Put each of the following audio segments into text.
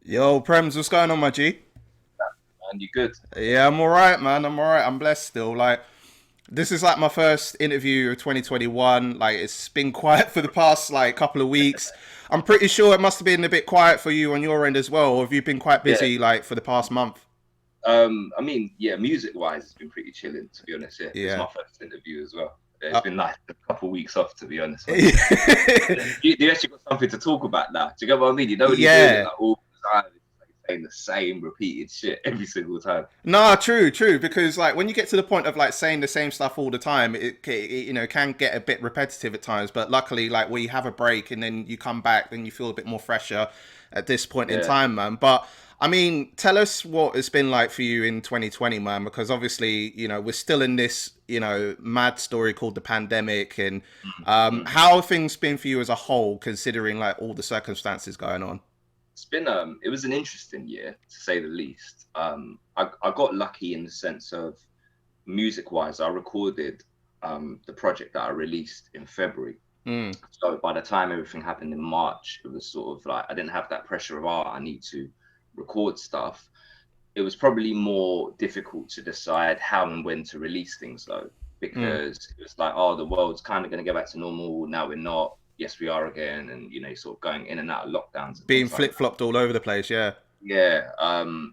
Yo, Premz, what's going on, my G? And you good? Yeah, I'm alright, man. I'm alright. I'm blessed still. Like, this is like my first interview of 2021. Like, it's been quiet for the past like couple of weeks. I'm pretty sure it must have been a bit quiet for you on your end as well. Or have you been quite Yeah. busy like for the past month? Yeah, music wise, it's been pretty chilling to be honest. Yeah, it's Yeah. my first interview as well. Yeah, it's Uh, been nice, a couple of weeks off to be honest, man. You actually got something to talk about now. Do you get what I mean? You know when you're doing it yeah. like all the time, it's like saying the same repeated shit every single time. Nah, true, true. Because like when you get to the point of like saying the same stuff all the time, can get a bit repetitive at times. But luckily, like we have a break and then you come back, then you feel a bit more fresher at this point in Yeah. time, man. But I mean, tell us what it's been like for you in 2020, man. Because obviously, we're still in this, mad story called the pandemic, and Mhm. how have things been for you as a whole, considering like all the circumstances going on? It was an interesting year to say the least. I got lucky in the sense of music wise, I recorded the project that I released in February. Mm, So by the time everything happened in March, it was sort of like I didn't have that pressure of, I need to record stuff. It was probably more difficult to decide how and when to release things though, mm. because it was like, the world's kind of going to go back to normal. Now we're not. Yes, we are again. And, sort of going in and out of lockdowns and Being things like flip that. flopped all over the place, yeah. Yeah.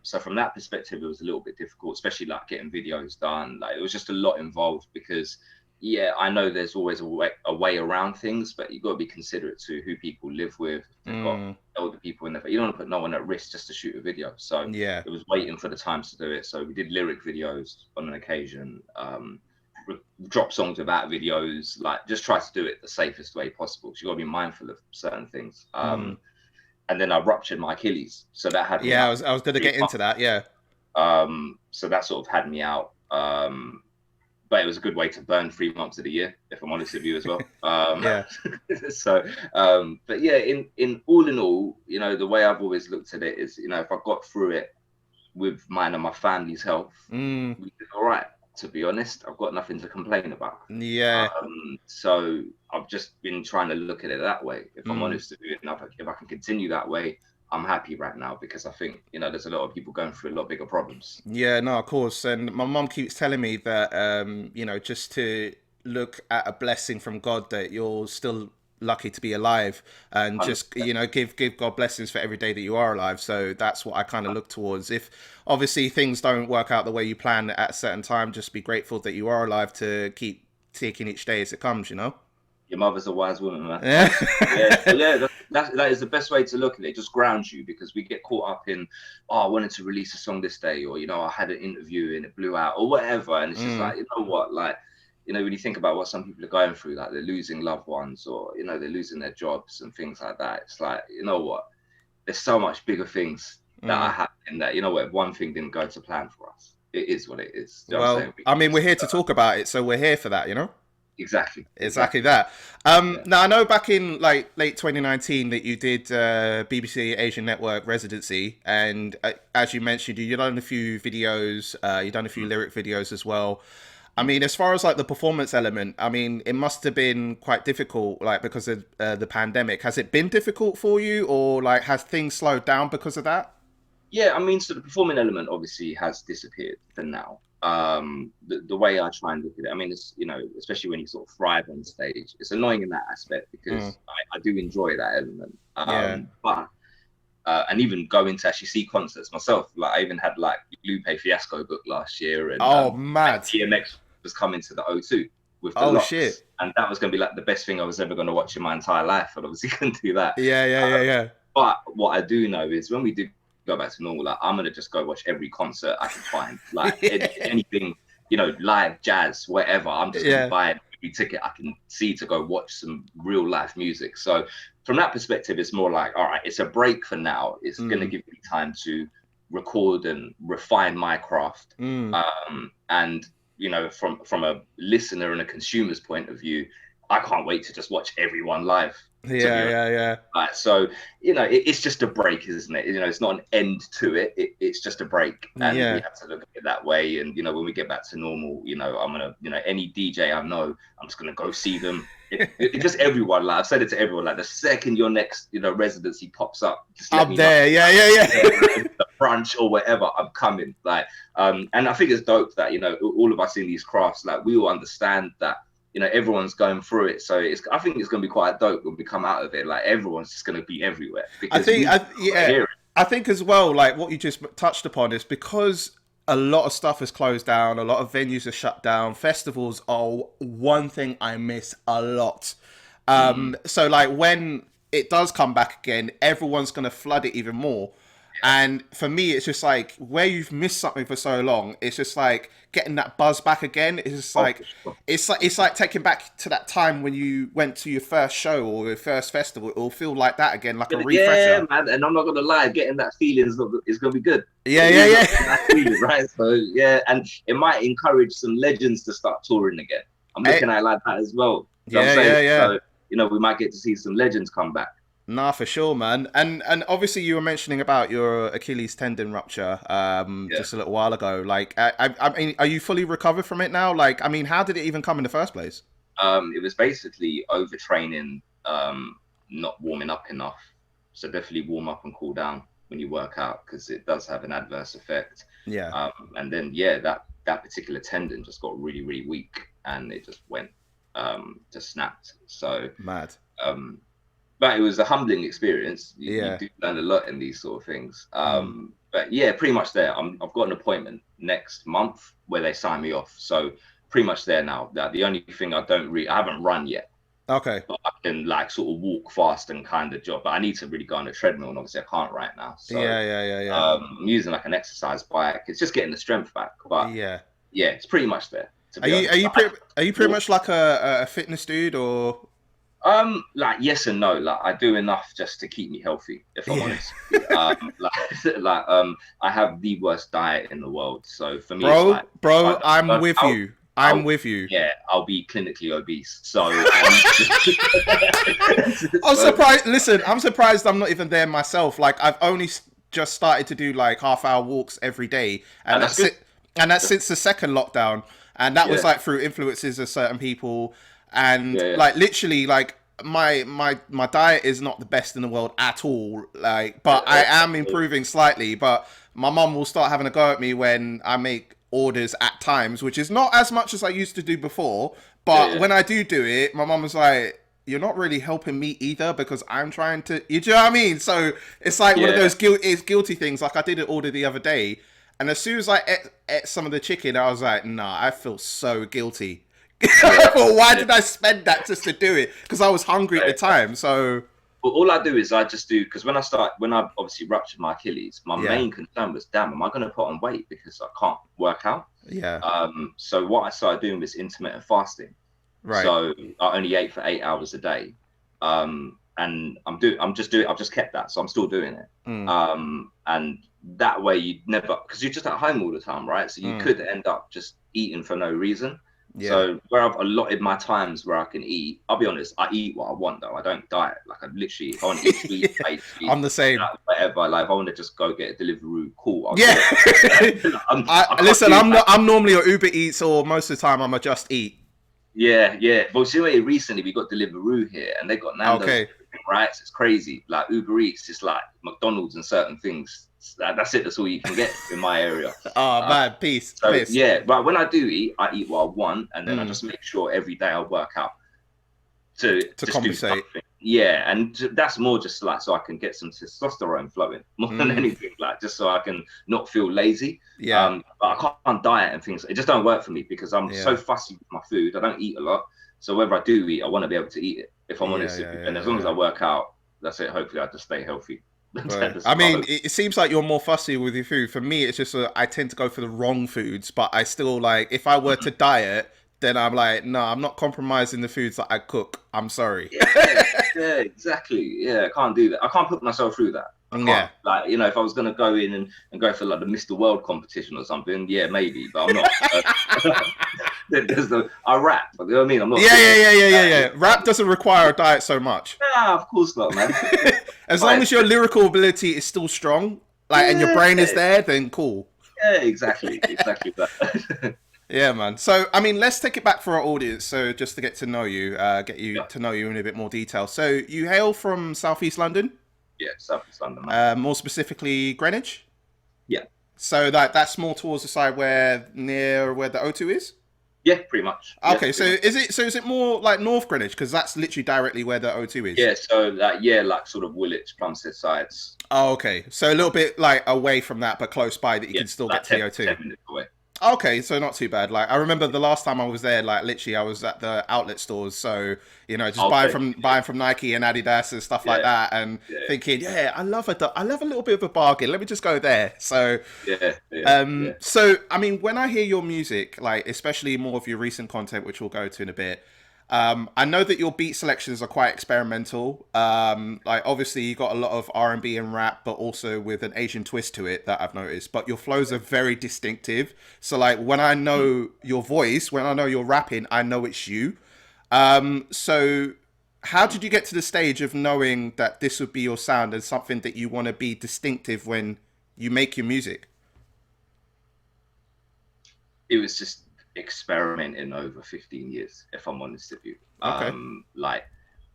So from that perspective, it was a little bit difficult, especially like getting videos done. Like it was just a lot involved because, yeah, I know there's always a way around things, but you got to be considerate to who people live with. If they've got Mm, older people in there, you don't want to put no one at risk just to shoot a video. So yeah. it was waiting for the times to do it. So we did lyric videos on an occasion, drop songs without videos, like just try to do it the safest way possible. So you got to be mindful of certain things. Mm. And then I ruptured my Achilles, so that had me Yeah, I out was I was gonna for get 3 months. into that. Yeah, So that sort of had me out. But it was a good way to burn 3 months of the year, if I'm honest with you as well. yeah. So, but yeah, in all, the way I've always looked at it is, if I got through it with mine and my family's health, Mm, we did all right. To be honest, I've got nothing to complain about. yeah. So I've just been trying to look at it that way. If I'm Mm, honest with you, and if I can continue that way, I'm happy right now because I think there's a lot of people going through a lot bigger problems. yeah. No, of course. And my mom keeps telling me that just to look at a blessing from God that you're still lucky to be alive, and just 100%. give God blessings for every day that you are alive. So that's what I kind of look towards. If obviously things don't work out the way you plan at a certain time, just be grateful that you are alive to keep taking each day as it comes. You know. Your mother's a wise woman, man. Yeah. 100%. Yeah. So yeah, that is the best way to look at it. It just grounds you because we get caught up in, I wanted to release a song this day, or I had an interview and it blew out, or whatever. And it's just Mm, like, you know what, like, when you think about what some people are going through, like they're losing loved ones, or they're losing their jobs and things like that. It's like, you know what, there's so much bigger things that are mm. happening that if one thing didn't go to plan for us, it is what it is. Do you know what I'm Well, saying? We I can mean, we're just here to talk about it, so we're here for that, you know? exactly, Exactly exactly. that. Yeah. Now, I know back in like late 2019 that you did BBC Asian Network residency, and as you mentioned, you done a few videos, you done a few Mm. lyric videos as well. I Mm. mean, as far as like the performance element, I mean, it must have been quite difficult, like because of the pandemic. Has it been difficult for you, or like has things slowed down because of that? Yeah, I mean, so the performing element obviously has disappeared for now. The way I try and look at it, I mean, it's especially when you sort of thrive on stage, it's annoying in that aspect Mm, because I do enjoy that element. yeah. But and even going to actually see concerts myself, like I even had like Lupe Fiasco booked last year, and Oh, mad. DMX was coming to the O2 with the Oh locks, shit. and that was going to be like the best thing I was ever going to watch in my entire life, and obviously couldn't do that. Yeah, yeah, yeah, yeah. But what I do know is when we do go back to normal, like I'm gonna just go watch every concert I can find, like anything, live jazz, whatever. I'm just gonna be Yeah. buying every ticket I can see to go watch some real life music. So from that perspective, it's more like, all right, it's a break for now. It's gonna Mm, give me time to record and refine my craft. mm, And from a listener and a consumer's point of view, I can't wait to just watch everyone live. Yeah. So, it's just a break, isn't it? It's not an end to it. It's just a break. And we have to look at it that way. And, when we get back to normal, I'm going to, any DJ I know, I'm just going to go see them. It just everyone, like I've said it to everyone, like the second your next, residency pops up, just let me there. know. Yeah. The brunch or whatever, I'm coming. Like, and I think it's dope that, all of us in these crafts, like we all understand that, everyone's going through it. So I think it's going to be quite dope when we come out of it. Like everyone's just going to be everywhere. I think as well, like what you just touched upon is because a lot of stuff is closed down, a lot of venues are shut down. Festivals are one thing I miss a lot. So like when it does come back again, everyone's going to flood it even more. And for me, it's just like where you've missed something for so long, it's just like getting that buzz back again. It's just like, it's like taking back to that time when you went to your first show or your first festival. It will feel like that again, like a refresher. Yeah, man. And I'm not going to lie, getting that feeling is going to be good. Yeah. That feeling, right? So, yeah. And it might encourage some legends to start touring again. I'm looking at it like that as well. Yeah. So, we might get to see some legends come back. Nah, for sure, man. And obviously you were mentioning about your Achilles tendon rupture just a little while ago. Like, I mean, are you fully recovered from it now? Like, I mean, how did it even come in the first place? It was basically overtraining, not warming up enough. So definitely warm up and cool down when you work out, because it does have an adverse effect. Yeah. And then, that particular tendon just got really, really weak, and it just went, just snapped. So mad. But it was a humbling experience. You do learn a lot in these sort of things. But yeah, pretty much there. I've got an appointment next month where they sign me off. So pretty much there now. The only thing I haven't run yet. Okay. But I can like sort of walk fast and kind of jog. But I need to really go on a treadmill, and obviously I can't right now. So yeah. I'm using like an exercise bike. It's just getting the strength back. But yeah, it's pretty much there. Are you pretty much like a fitness dude, or? Like yes and no. Like I do enough just to keep me healthy, if I'm honest. I have the worst diet in the world. So for me, I'm with you. I'm with you. Yeah, I'll be clinically obese. So I'm surprised. Listen, I'm surprised I'm not even there myself. Like I've only just started to do like half-hour walks every day, and that's since the second lockdown, and that was like through influences of certain people. And like literally, like my diet is not the best in the world at all. Like, but I am improving slightly. But my mum will start having a go at me when I make orders at times, which is not as much as I used to do before. But when I do it, my mum was like, "You're not really helping me either, because I'm trying to." You know what I mean? So it's like one of those guilty things. Like I did an order the other day, and as soon as I ate some of the chicken, I was like, "Nah, I feel so guilty." Well, why did I spend that just to do it? Because I was hungry at the time. So all I do is I just do, because when I obviously ruptured my Achilles, my main concern was, damn, am I going to put on weight because I can't work out? So what I started doing was intermittent fasting. Right. So I only ate for 8 hours a day. And I've just kept that, so I'm still doing it. And that way you never, because you're just at home all the time, right? So you could end up just eating for no reason. So where I've allotted my times where I can eat, I'll be honest, I eat what I want though. I don't diet. Like I literally, if I want to eat, I'm the same. Whatever. Like if I want to just go get a Deliveroo, cool. I'm normally a Uber Eats, or most of the time I'm a Just Eat. Yeah. But see, recently we got Deliveroo here, and they got Nando's, right? So it's crazy. Like Uber Eats, it's like McDonald's and certain things. That's it. That's all you can get in my area. Man, peace. So yeah, but when I do eat, I eat what I want, and then I just make sure every day I work out to compensate. Yeah, and that's more just like so I can get some testosterone flowing more than anything, like just so I can not feel lazy. But I can't diet and things. It just don't work for me because I'm so fussy with my food. I don't eat a lot, so whether I do eat, I want to be able to eat it. If I'm honest, and as long as I work out, that's it. Hopefully, I just stay healthy. Right. I mean, it seems like you're more fussy with your food. For me, it's just I tend to go for the wrong foods, but I still like, if I were to diet, then I'm like, no, I'm not compromising the foods that I cook. I'm sorry. Yeah, exactly. Yeah, I can't do that. I can't put myself through that. Like, if I was going to go in and go for like the Mr. World competition or something, yeah, maybe, but I'm not. I rap, you know what I mean? I'm not. Yeah. Rap doesn't require a diet so much. Nah, of course not, man. As long as your lyrical ability is still strong, like, and your brain is there, then cool. Yeah, exactly that. Yeah, man. So, I mean, let's take it back for our audience. So, just to get to know you, to know you in a bit more detail. So, you hail from Southeast London? Yeah, Southeast London, man. More specifically, Greenwich? Yeah. So, that's more towards the side near where the O2 is? Yeah, pretty much. Okay, yeah, so is it more like North Greenwich, because that's literally directly where the O2 is? Yeah, so like sort of Woolwich, Plumstead sides. Oh, okay. So a little bit like away from that, but close by that you can still get to the O2. 10 minutes away. Okay, so not too bad. Like, I remember the last time I was there, like, literally I was at the outlet stores, so, you know, just buying from Nike and Adidas and stuff like that, and thinking, I love a little bit of a bargain. Let me just go there. So, so I mean, when I hear your music, like, especially more of your recent content, which we'll go to in a bit, I know that your beat selections are quite experimental. Like, obviously you got a lot of R&B and rap, but also with an Asian twist to it that I've noticed. But your flows are very distinctive. So, like, when I know your voice, when I know you're rapping, I know it's you. So how did you get to the stage of knowing that this would be your sound and something that you want to be distinctive when you make your music? It was just experimenting over 15 years, if I'm honest with you. Okay. Like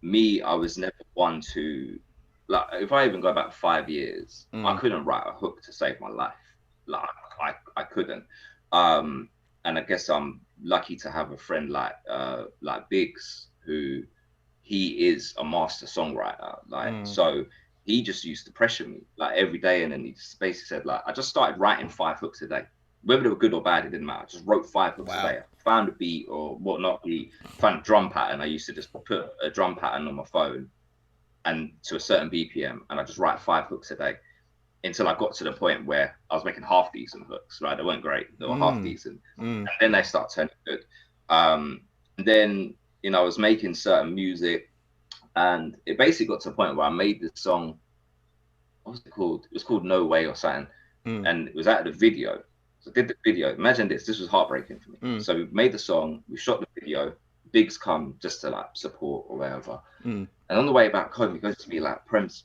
me, I was never one to, like, if I even go back 5 years, I couldn't write a hook to save my life. Like, I couldn't. And I guess I'm lucky to have a friend like Bigz, who he is a master songwriter. Like, so he just used to pressure me like every day, and then he just basically said, like, I just started writing 5 hooks a day. Whether they were good or bad, it didn't matter. I just wrote 5 hooks a day. I found a beat or whatnot. Found a drum pattern. I used to just put a drum pattern on my phone and to a certain BPM, and I just write 5 hooks a day until I got to the point where I was making half decent hooks. Right, they weren't great. They were half decent, and then they start turning good. And then, you know, I was making certain music, and it basically got to a point where I made this song. What was it called? It was called No Way or something, and it was out of the video. So I did the video. Imagine this was heartbreaking for me. So we made the song, we shot the video, Bigz come just to like support or whatever. And on the way back home, he goes to me like, Premz,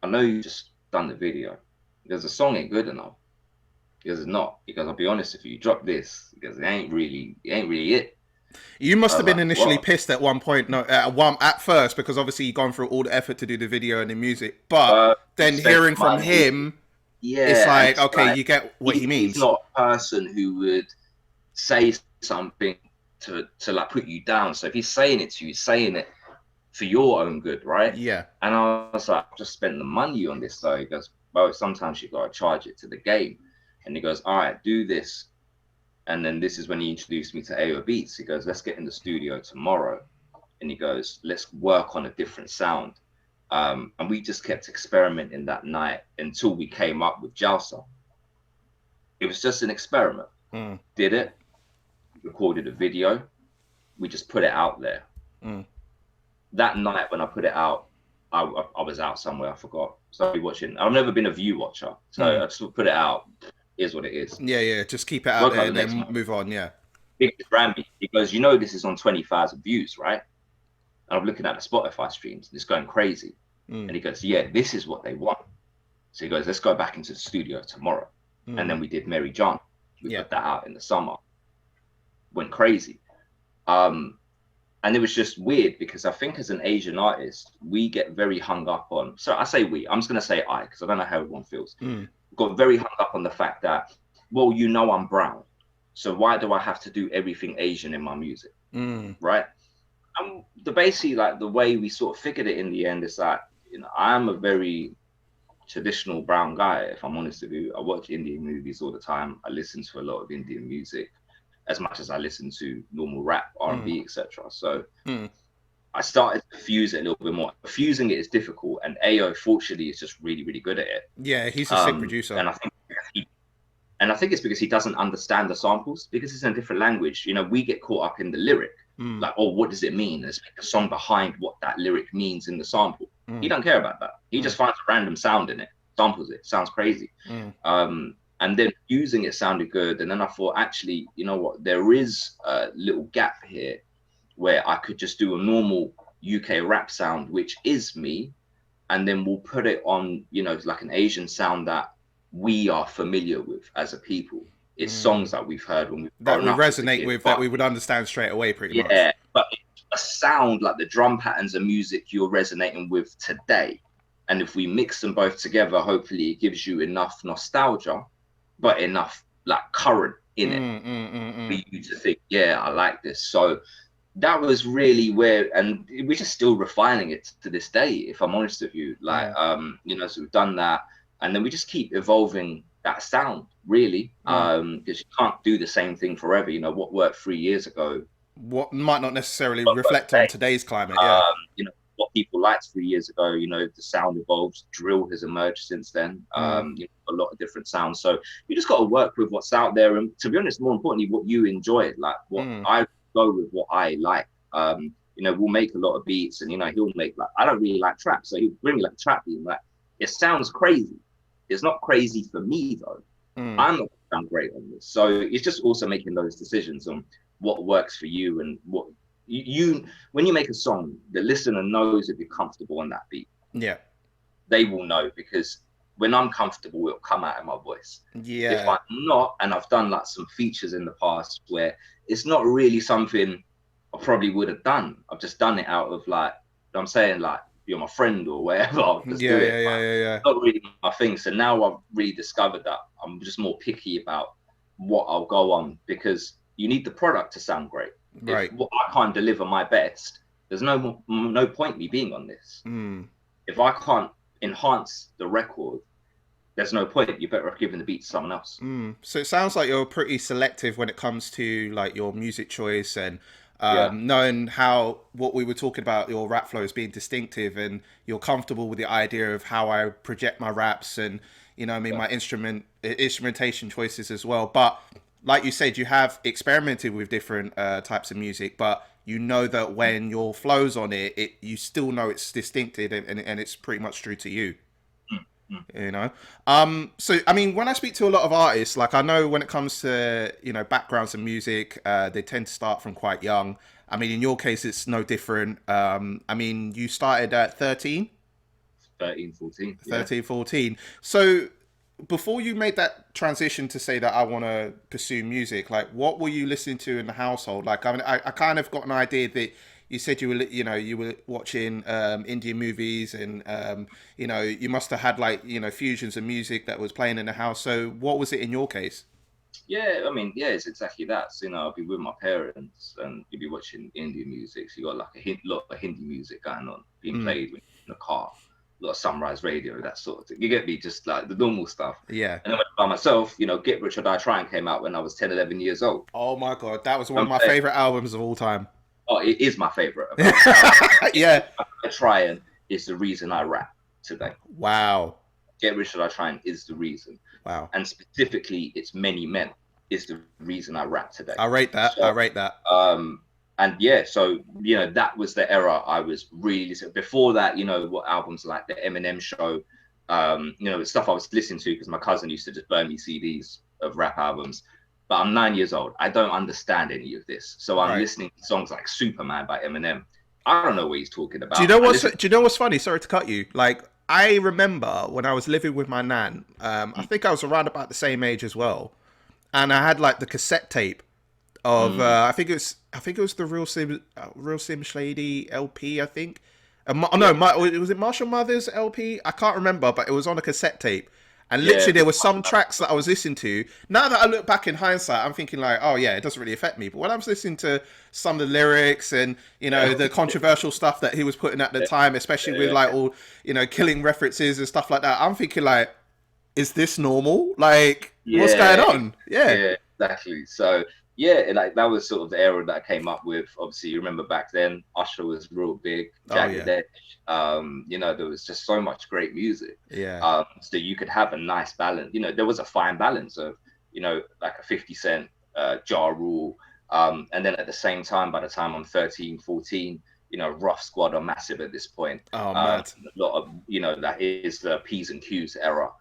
I know you just done the video. He goes, the song ain't good enough. He goes, it's not. He goes, I'll be honest with you, drop this. He goes, it ain't really it. You must have been initially pissed at one point, at first, because obviously you've gone through all the effort to do the video and the music, but then hearing from him, it's like, okay, like, you get what he means. He's not a person who would say something to like put you down. So if he's saying it to you, he's saying it for your own good, right? Yeah. And I was like, I just spent the money on this. So he goes, well, sometimes you got to charge it to the game. And he goes, all right, do this. And then this is when he introduced me to Ayo Beatz. He goes, let's get in the studio tomorrow. And he goes, let's work on a different sound. And we just kept experimenting that night until we came up with Jalsa. It was just an experiment. Did it, recorded a video, we just put it out there. That night when I put it out, I was out somewhere, I forgot. Started watching. I've never been a view watcher, so I just put it out. Is what it is. Yeah, just keep it out there and then move on. Yeah. Big ran me. He goes, you know, this is on 20,000 views, right? And I'm looking at the Spotify streams, and it's going crazy. And he goes, yeah, this is what they want. So he goes, let's go back into the studio tomorrow. And then we did Mary John. We put that out in the summer. Went crazy. And it was just weird because I think as an Asian artist, we get very hung up on, so I say we, I'm just going to say I, because I don't know how everyone feels. Got very hung up on the fact that, well, you know, I'm brown. So why do I have to do everything Asian in my music? Right? Basically, like, the way we sort of figured it in the end is that, you know, I'm a very traditional brown guy, if I'm honest with you. I watch Indian movies all the time. I listen to a lot of Indian music as much as I listen to normal rap, R&B, etc. So I started to fuse it a little bit more. Fusing it is difficult, and Ayo, fortunately, is just really, really good at it. Yeah, he's a sick producer. And I think it's because he doesn't understand the samples, because it's in a different language. You know, we get caught up in the lyric. Like, oh, what does it mean? There's like a song behind what that lyric means in the sample. He don't care about that. He just finds a random sound in it, samples it, sounds crazy. And then using it sounded good. And then I thought, actually, you know what? There is a little gap here where I could just do a normal UK rap sound, which is me. And then we'll put it on, you know, like an Asian sound that we are familiar with as a people. It's songs that we've heard when we've That grown we up as a resonate kid. with, But that we would understand straight away, pretty much. yeah, but a sound like the drum patterns and music you're resonating with today. And if we mix them both together, hopefully it gives you enough nostalgia, but enough like current in it for you to think, yeah, I like this. So that was really where, and we're just still refining it to this day, if I'm honest with you. Like, you know, so we've done that, and then we just keep evolving that sound, really, because you can't do the same thing forever. You know, what worked 3 years ago, what might not necessarily reflect on today's climate. you know, what people liked 3 years ago, you know, the sound evolves. Drill has emerged since then. You know, a lot of different sounds. So you just got to work with what's out there, and to be honest, more importantly, what you enjoy. Like, what I go with, what I like. You know, we'll make a lot of beats, and you know, he'll make, like, I don't really like trap, so he'll bring me like a trap beat, and like, it sounds crazy. It's not crazy for me though. I'm not gonna sound great on this. So it's just also making those decisions on what works for you, and what you when you make a song, the listener knows if you're comfortable on that beat. Yeah. They will know, because when I'm comfortable, it'll come out in my voice. Yeah. If I'm not, and I've done like some features in the past where it's not really something I probably would have done. I've just done it out of, like, I'm saying, like, you're my friend or whatever. I'll just do it. Yeah. It's not really my thing. So now I've really discovered that I'm just more picky about what I'll go on, because you need the product to sound great. Right. If I can't deliver my best, there's no point me being on this. If I can't enhance the record, there's no point. You're better off giving the beat to someone else. So it sounds like you're pretty selective when it comes to like your music choice, and knowing how, what we were talking about, your rap flow as being distinctive, and you're comfortable with the idea of how I project my raps, and you know what I mean, my instrumentation choices as well. But like you said, you have experimented with different types of music, but you know that when your flow's on it, you still know it's distinctive, and it's pretty much true to you. You know, so I mean, when I speak to a lot of artists, like, I know when it comes to, you know, backgrounds in music, they tend to start from quite young. I mean, in your case, it's no different. I mean, you started at 13, 14. 13, 14. So before you made that transition to say that I want to pursue music, like, what were you listening to in the household? Like, I mean, I kind of got an idea that you said you were watching Indian movies, and you know, you must have had, like, you know, fusions of music that was playing in the house. So what was it in your case? Yeah, I mean, yeah, it's exactly that. So, you know, I'll be with my parents, and you'll be watching Indian music. So you got like a lot of Hindi music going on, being played in the car. A lot of Sunrise Radio, that sort of thing. You get me? Just like the normal stuff. Yeah. And then by myself, you know, Get Rich or Die Trying came out when I was 10, 11 years old. Oh my God, that was one of my favorite albums of all time. Oh, it is my favorite. Yeah. Trying is the reason I rap today. Wow. Get Rich or Die Trying is the reason. Wow. And specifically, it's Many Men is the reason I rap today. I rate that. So, I rate that. And yeah, so, you know, that was the era I was really listening. Before that, you know, what albums like the Eminem Show, you know, stuff I was listening to because my cousin used to just burn me CDs of rap albums. But I'm 9 years old. I don't understand any of this. So I'm listening to songs like Superman by Eminem. I don't know what he's talking about. Do you know what's funny? Sorry to cut you. Like, I remember when I was living with my nan, I think I was around about the same age as well. And I had like the cassette tape of I think it was the Real Sim Shady LP, I think. Was it Marshall Mathers LP? I can't remember, but it was on a cassette tape. And literally there were some tracks that I was listening to. Now that I look back in hindsight, I'm thinking like, oh yeah, it doesn't really affect me. But when I was listening to some of the lyrics and, you know, the controversial stuff that he was putting at the time, especially with like all, you know, killing references and stuff like that, I'm thinking like, is this normal? Like, what's going on? Yeah, exactly. So yeah, like that was sort of the era that I came up with. Obviously, you remember back then, Usher was real big, Jagged Edge. You know, there was just so much great music. Yeah. So you could have a nice balance. You know, there was a fine balance of, you know, like a 50 Cent, Ja Rule. And then at the same time, by the time I'm 13, 14, you know, Rough Squad are massive at this point. Oh, mad. A lot of, you know, that is the P's and Q's era.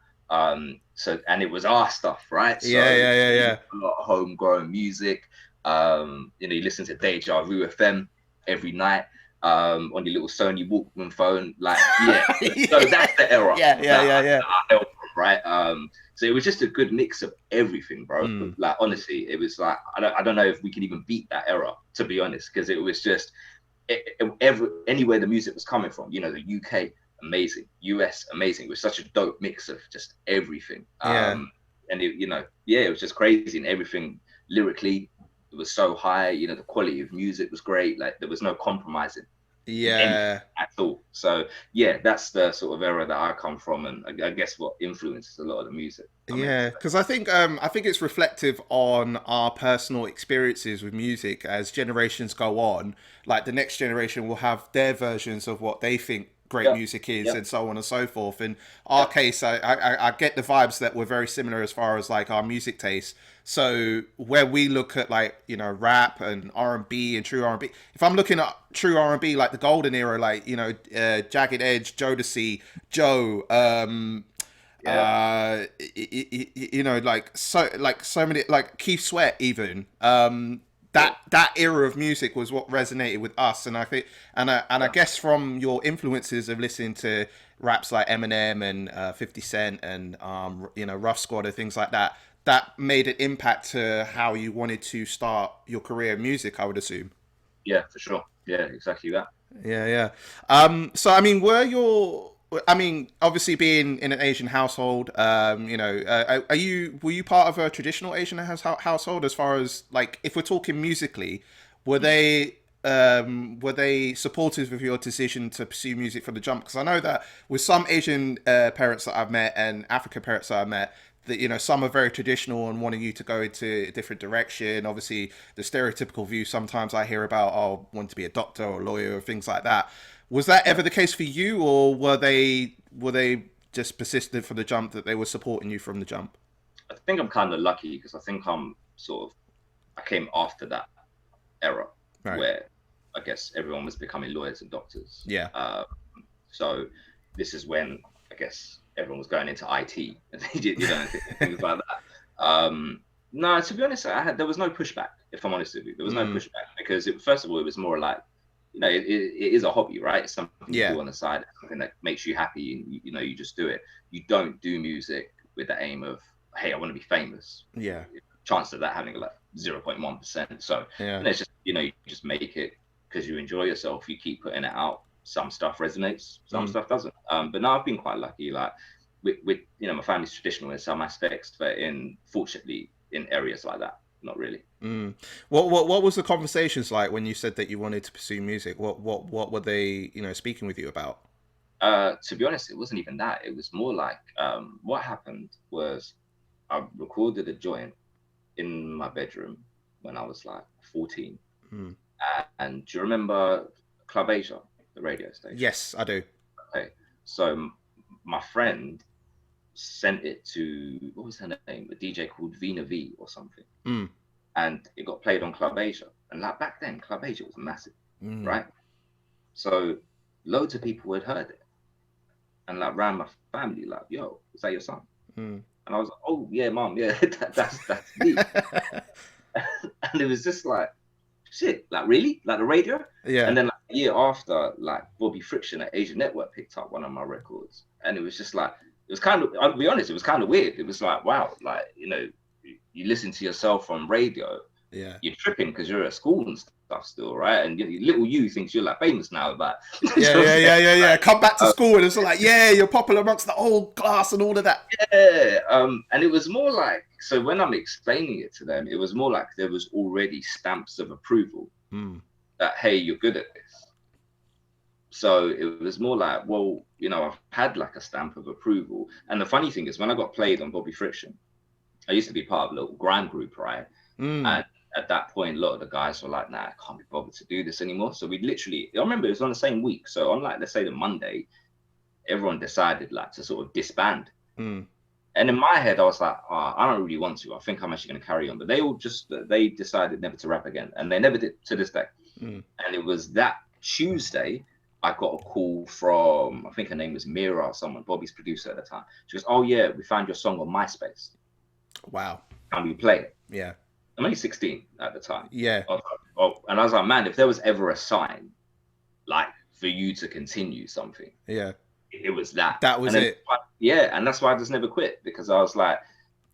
So, and it was our stuff, right? So Yeah. a lot of homegrown music. You know, you listen to Deja Vu FM every night on your little Sony Walkman phone. Like, yeah. So that's the era. Yeah. That I helped from, right? So it was just a good mix of everything, bro. Like, honestly, it was like, I don't know if we can even beat that era, to be honest, because it was just anywhere the music was coming from, you know, the UK, amazing, US, amazing. It was such a dope mix of just everything. And it, you know, it was just crazy, and everything lyrically, it was so high. You know, the quality of music was great. Like, there was no compromising at all. So yeah, that's the sort of era that I come from, and I guess what influences a lot of the music. Because I think it's reflective on our personal experiences with music. As generations go on, like, the next generation will have their versions of what they think great music is, and so on and so forth. In our case, I get the vibes that we're very similar as far as like our music taste. So where we look at, like, you know, rap and R&B and true R&B, if I'm looking at true R&B, like the golden era, like, you know, Jagged Edge, Jodeci, Joe, you know, like so many, like Keith Sweat even, that era of music was what resonated with us. And I think, and I guess from your influences of listening to raps like Eminem and 50 Cent and you know, Rough Squad and things like that, that made an impact to how you wanted to start your career in music, I would assume. Yeah, for sure. Yeah, exactly that. So I mean, obviously being in an Asian household, you know, were you part of a traditional Asian household, as far as, like, if we're talking musically, were they supportive of your decision to pursue music from the jump? Because I know that with some Asian parents that I've met and African parents that I've met, that, you know, some are very traditional and wanting you to go into a different direction. Obviously, the stereotypical view sometimes I hear about, oh, want to be a doctor or a lawyer or things like that. Was that ever the case for you, or were they just persistent from the jump, that they were supporting you from the jump? I think I'm kind of lucky, because I think I came after that era, where I guess everyone was becoming lawyers and doctors. So this is when I guess everyone was going into IT and you know, things like that. No, to be honest, there was no pushback. If I'm honest with you, there was no pushback, because first of all, it was more like, you know, it is a hobby, right? It's something you do on the side, it's something that makes you happy, and you know, you just do it. You don't do music with the aim of, hey, I want to be famous. Chance of that having like 0.1%. So it's just, you know, you just make it because you enjoy yourself. You keep putting it out. Some stuff resonates, some stuff doesn't. But now I've been quite lucky. Like, with you know, my family's traditional in some aspects, but fortunately in areas like that, not really. What was the conversations like when you said that you wanted to pursue music? What were they, you know, speaking with you about? To be honest, it wasn't even that. It was more like, what happened was, I recorded a joint in my bedroom when I was like 14. And do you remember Club Asia, the radio station? Yes, I do. Okay, so my friend sent it to, what was her name? A DJ called Vina V or something. And it got played on Club Asia. And like, back then, Club Asia was massive, right? So loads of people had heard it. And like, around my family, like, yo, is that your song? And I was like, oh yeah, mom, yeah, that's me. And it was just like, shit, like, really? Like, the radio? And then like, a year after, like, Bobby Friction at Asian Network picked up one of my records. And it was just like, it was kind of, I'll be honest, it was kind of weird. It was like, wow, like, you know, you listen to yourself on radio, you're tripping because you're at school and stuff still, right? And little you thinks you're like famous now, but come back to school and it's like, you're popular amongst the old class and all of that. And it was more like, so when I'm explaining it to them, it was more like there was already stamps of approval that, hey, you're good at this. So it was more like, well, you know, I've had like a stamp of approval. And the funny thing is, when I got played on Bobby Friction, I used to be part of a little grime group, right? And at that point, a lot of the guys were like, nah, I can't be bothered to do this anymore. So we literally, I remember it was on the same week. So on, like, let's say the Monday, everyone decided like to sort of disband. And in my head, I was like, oh, I don't really want to. I think I'm actually going to carry on. But they decided never to rap again. And they never did to this day. And it was that Tuesday, I got a call from, I think her name was Mira or someone, Bobby's producer at the time. She goes, "Oh yeah, we found your song on MySpace. Wow. Can we play it?" Yeah. I'm only 16 at the time. Yeah. Oh, and I was like, man, if there was ever a sign, like for you to continue something, Yeah. it was that. That was it. Yeah, and that's why I just never quit, because I was like,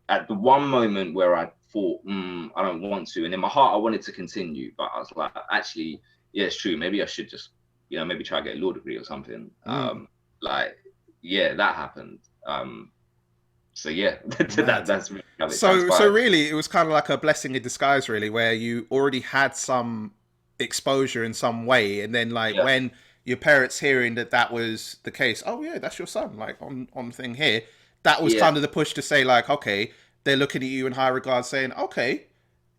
at the one moment where I thought, I don't want to, and in my heart I wanted to continue, but I was like, actually, yeah, it's true. Maybe I should just, maybe try to get a law degree or something. Like, yeah, that happened. So yeah, that's really how it transpired. So really, it was kind of like a blessing in disguise, really, where you already had some exposure in some way, and then like when your parents hearing that was the case, oh yeah, that's your son, like on thing here, that was kind of the push to say like, okay, they're looking at you in high regard, saying, okay,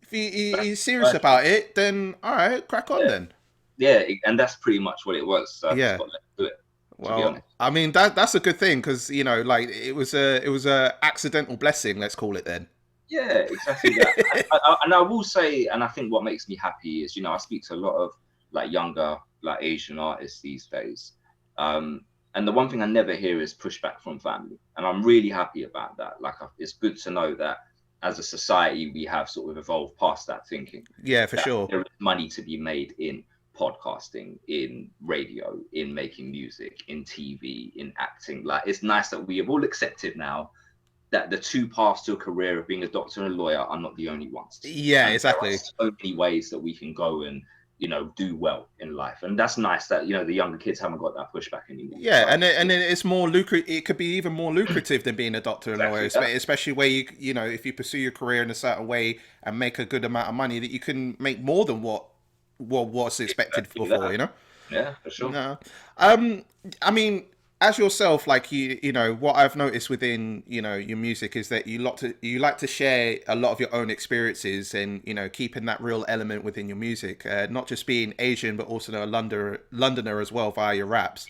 if he's serious about it, then all right, crack on then. Yeah, and that's pretty much what it was. So I just got let do it. Well, I mean that's a good thing, because like it was a accidental blessing, let's call it then. Yeah, exactly that. And I will say, and I think what makes me happy is, I speak to a lot of like younger like Asian artists these days, and the one thing I never hear is pushback from family, and I'm really happy about that. Like, it's good to know that as a society we have sort of evolved past that thinking. Yeah, for sure. There is money to be made in podcasting, in radio, in making music, in TV, in acting. Like, it's nice that we have all accepted now that the two paths to a career of being a doctor and a lawyer are not the only ones. Yeah, and exactly. There are so many ways that we can go and do well in life, and that's nice that the younger kids haven't got that pushback anymore. Yeah, and then it's more lucrative. It could be even more lucrative than being a doctor and lawyer, especially where you if you pursue your career in a certain way and make a good amount of money, that you can make more than what's expected before. Yeah, for sure. No. I mean, as yourself, like what I've noticed within your music is that you like to share a lot of your own experiences, and keeping that real element within your music, not just being Asian but also a Londoner as well via your raps.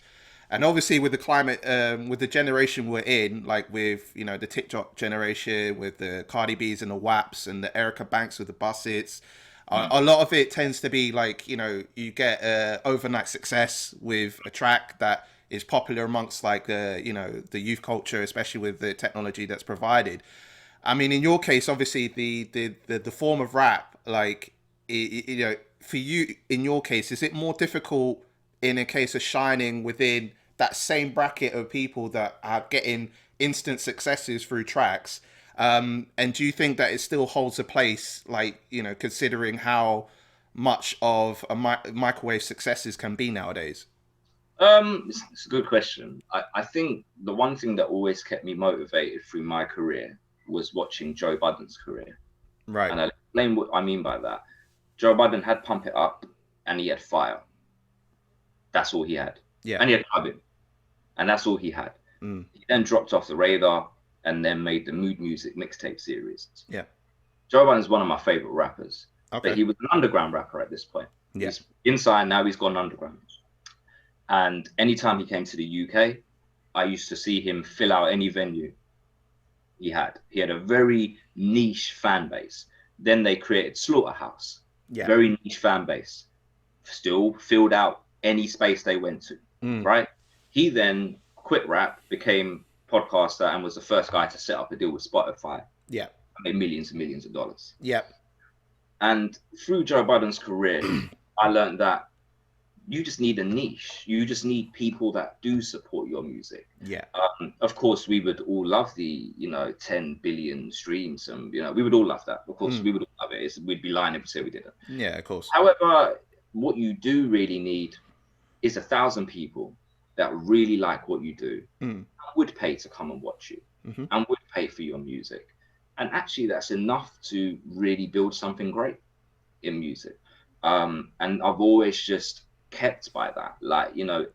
And obviously with the climate, with the generation we're in, like with the TikTok generation, with the Cardi B's and the WAPs and the Erica Banks with the Bussets. A lot of it tends to be like, you get overnight success with a track that is popular amongst like the youth culture, especially with the technology that's provided. I mean, in your case, obviously the form of rap, like for you, in your case, is it more difficult in a case of shining within that same bracket of people that are getting instant successes through tracks? And do you think that it still holds a place, like considering how much of a microwave successes can be nowadays? It's a good question. I think the one thing that always kept me motivated through my career was watching Joe Budden's career. Right. And I'll explain what I mean by that. Joe Budden had Pump It Up and he had Fire. That's all he had. Yeah. And he had Clubbing. And that's all he had. He then dropped off the radar and then made the Mood Music mixtape series. Yeah. Joe Budden's one of my favorite rappers. Okay. But he was an underground rapper at this point. Yeah. He's inside, now he's gone underground. And anytime he came to the UK, I used to see him fill out any venue he had. He had a very niche fan base. Then they created Slaughterhouse. Yeah. Very niche fan base. Still filled out any space they went to, right? He then quit rap, became podcaster, and was the first guy to set up a deal with Spotify. Yeah. Made millions and millions of dollars. Yeah. And through Joe Budden's career, I learned that you just need a niche. You just need people that do support your music. Yeah. Of course, we would all love the 10 billion streams, and we would all love that. Of course, we would all love it. We'd be lying if we said we didn't. Yeah, of course. However, what you do really need is 1,000 people that really like what you do, and would pay to come and watch you, and would pay for your music. And actually, that's enough to really build something great in music. And I've always just kept by that. Like,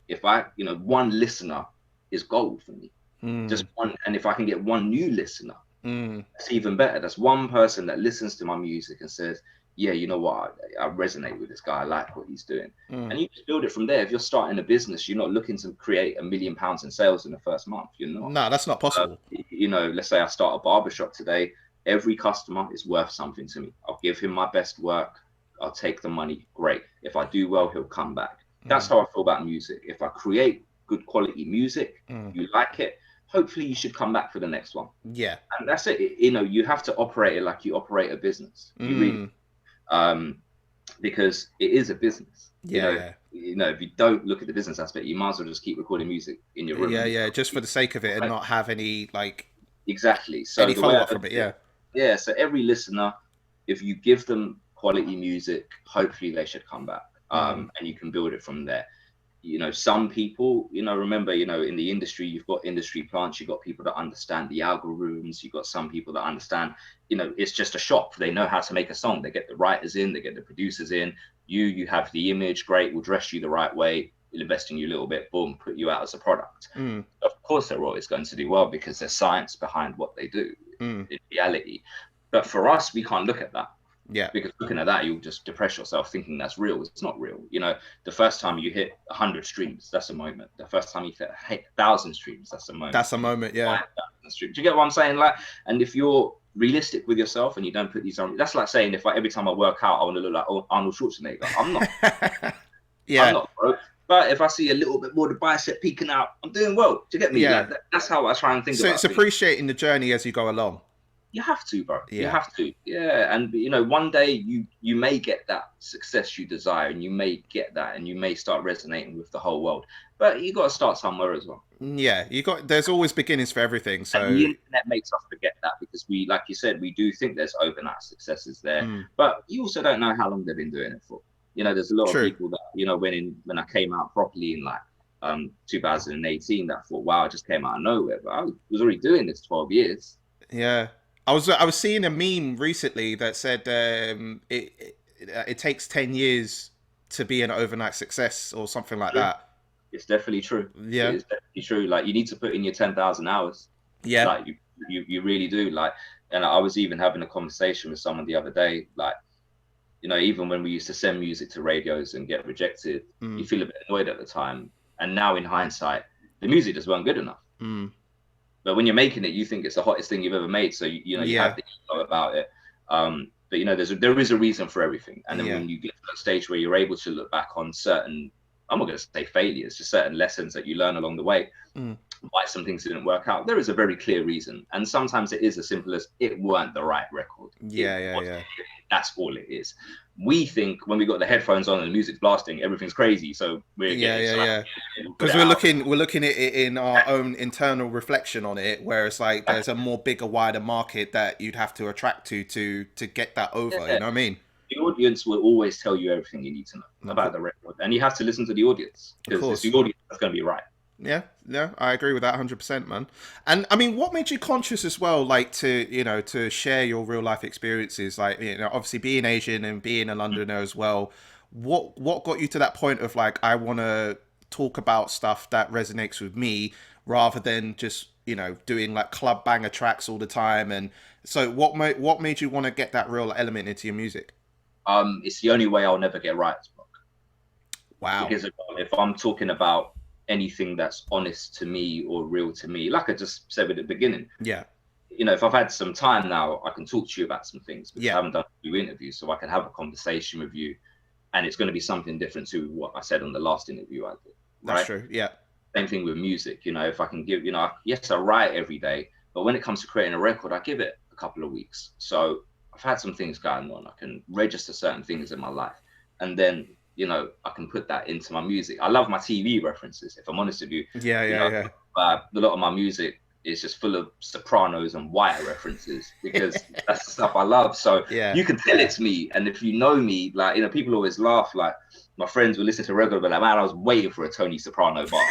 if I, one listener is gold for me. Just one. And if I can get one new listener, that's even better. That's one person that listens to my music and says, yeah, you know what, I resonate with this guy. I like what he's doing. And you just build it from there. If you're starting a business, you're not looking to create £1 million in sales in the first month. You're not. No, that's not possible. Let's say I start a barbershop today. Every customer is worth something to me. I'll give him my best work. I'll take the money. Great. If I do well, he'll come back. That's how I feel about music. If I create good quality music, you like it, hopefully you should come back for the next one. Yeah. And that's it. You know, you have to operate it like you operate a business. You really, because it is a business. You know, if you don't look at the business aspect, you might as well just keep recording music in your room. Yeah, just for the sake of it and not have any like So any follow up from it. Yeah. So every listener, if you give them quality music, hopefully they should come back. And you can build it from there. You know, some people, you know, remember, you know, in the industry, you've got industry plants, you've got people that understand the algorithms, you've got some people that understand, you know, it's just a shop. They know how to make a song. They get the writers in, they get the producers in. You have the image, great, we'll dress you the right way, we'll invest in you a little bit, boom, put you out as a product. Of course, they're always going to do well because there's science behind what they do in reality. But for us, we can't look at that. Yeah. Because looking at that, you'll just depress yourself thinking that's real. It's not real. You know, the first time you hit 100 streams, that's a moment. The first time you hit 1,000 streams, that's a moment. That's a moment, yeah. Do you get what I'm saying? Like, and if you're realistic with yourself and you don't put these on, that's like saying if every time I work out, I want to look like Arnold Schwarzenegger. I'm not. I'm not, bro. But if I see a little bit more of the bicep peeking out, I'm doing well. Do you get me? Yeah. Like, that's how I try and think about it. So it's appreciating the journey as you go along. You have to, bro. You have to. Yeah. And, you know, one day you may get that success you desire, and you may get that, and you may start resonating with the whole world. But you got to start somewhere as well. Yeah. There's always beginnings for everything. So and the internet makes us forget that because we, like you said, we do think there's overnight successes there. But you also don't know how long they've been doing it for. You know, there's a lot of people that, you know, when I came out properly in like 2018, that thought, wow, I just came out of nowhere. But I was already doing this 12 years. Yeah. I was seeing a meme recently that said it takes 10 years to be an overnight success or something like that. It's definitely true. Yeah. It's definitely true. Like, you need to put in your 10,000 hours. Yeah. Like you really do. Like, and I was even having a conversation with someone the other day, like, you know, even when we used to send music to radios and get rejected, you feel a bit annoyed at the time. And now in hindsight, the music just weren't good enough. But when you're making it, you think it's the hottest thing you've ever made. So, you know, you have to know about it. But, you know, there is a reason for everything. And then when you get to that stage where you're able to look back on certain, I'm not going to say failures, just certain lessons that you learn along the way, why some things didn't work out, there is a very clear reason. And sometimes it is as simple as it weren't the right record. Yeah. That's all it is. We think when we got the headphones on and the music's blasting, everything's crazy. So we're because we're looking at it in our own internal reflection on it, where it's like there's a more bigger, wider market that you'd have to attract to get that over. You know what I mean? The audience will always tell you everything you need to know about the record, and you have to listen to the audience because it's the audience that's going to be right. Yeah, I agree with that 100%, man. And I mean, what made you conscious as well, like to share your real life experiences, like, you know, obviously being Asian and being a Londoner as well. What got you to that point of like, I want to talk about stuff that resonates with me rather than just, you know, doing like club banger tracks all the time? And so what made you want to get that real element into your music? It's the only way I'll never get writer's block. Wow. Because if I'm talking about anything that's honest to me or real to me, like I just said at the beginning, you know, if I've had some time now, I can talk to you about some things because I haven't done a few interviews, so I can have a conversation with you, and it's going to be something different to what I said on the last interview I did. Right? That's true. Yeah. Same thing with music. You know, if I can give, you know, yes, I write every day, but when it comes to creating a record, I give it a couple of weeks. So I've had some things going on. I can register certain things in my life, and then, you know, I can put that into my music. I love my TV references, if I'm honest with you. Yeah. A lot of my music is just full of Sopranos and Wire references because that's the stuff I love. So you can tell it's me. And if you know me, like, you know, people always laugh. Like, my friends will listen to record, but like, man, I was waiting for a Tony Soprano bar.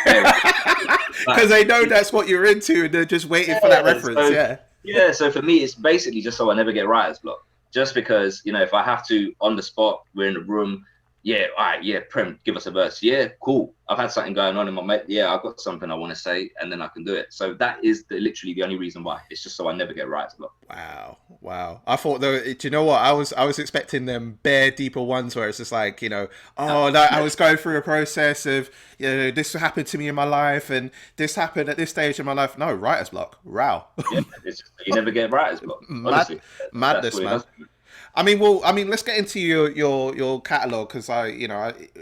Because they know that's what you're into and they're just waiting for that reference. Yeah, so for me, it's basically just so I never get writer's block. Just because, you know, if I have to, on the spot, we're in the room, all right, Prem, give us a verse. Yeah, cool. I've had something going on in my mate. Yeah, I've got something I want to say, and then I can do it. So that is literally the only reason why. It's just so I never get writer's block. Wow. I thought, though, do you know what? I was expecting them bare deeper ones where it's just like, you know, I was going through a process of, you know, this happened to me in my life and this happened at this stage in my life. No, writer's block. Wow. Yeah, you never get writer's block. Honestly, Madness, man. let's get into your catalog because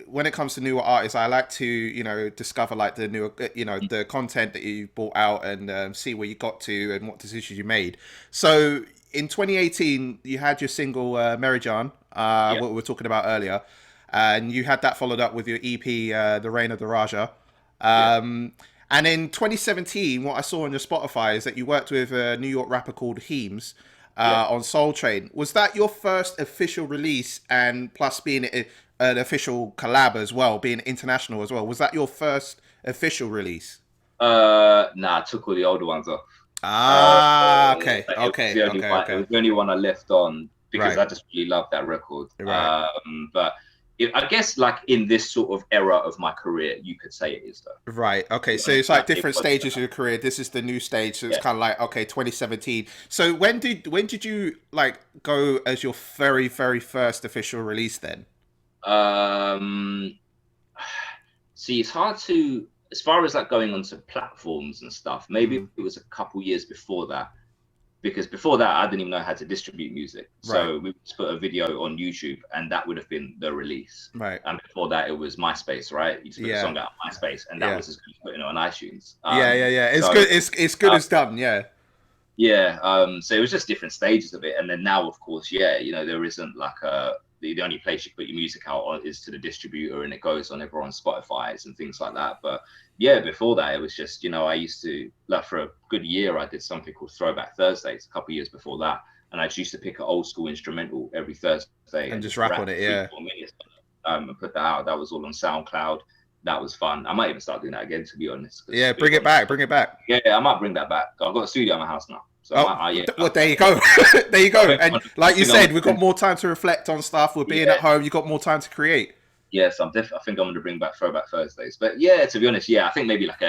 when it comes to newer artists, I like to discover like the newer the content that you brought out and see where you got to and what decisions you made. So in 2018, you had your single Merijan, what we were talking about earlier, and you had that followed up with your EP, The Reign of the Raja. And in 2017, what I saw on your Spotify is that you worked with a New York rapper called Heems. On Soul Train. Was that your first official release, and plus being an official collab as well, being international as well? Was that your first official release? Nah, I took all the older ones off. Okay. It was the only one I left on because I just really loved that record. But I guess like in this sort of era of my career, you could say it is though. Right. Okay. So it's like different stages of your career. This is the new stage. So it's kind of like, okay, 2017. So when did you like go as your very, very first official release then? See, it's hard to, as far as like going onto platforms and stuff, maybe it was a couple years before that. Because before that, I didn't even know how to distribute music. So we just put a video on YouTube and that would have been the release. Right. And before that, it was MySpace, right? You just put a song out on MySpace and that was as good as putting it on iTunes. It's good. It's good as done. Yeah. So it was just different stages of it. And then now, of course, there isn't like the only place you put your music out on is to the distributor and it goes on everyone's Spotify's and things like that. But before that, it was just, I used to, like for a good year, I did something called Throwback Thursdays a couple of years before that. And I just used to pick an old school instrumental every Thursday. And just rap on it, 3-4 minutes, and put that out. That was all on SoundCloud. That was fun. I might even start doing that again, to be honest. Yeah, bring it back. Yeah, I might bring that back. I've got a studio in my house now. So well, there you go. There you go. And like you said, we've got more time to reflect on stuff. We're being at home. You've got more time to create. Yes, I think I'm going to bring back Throwback Thursdays. But to be honest, I think maybe like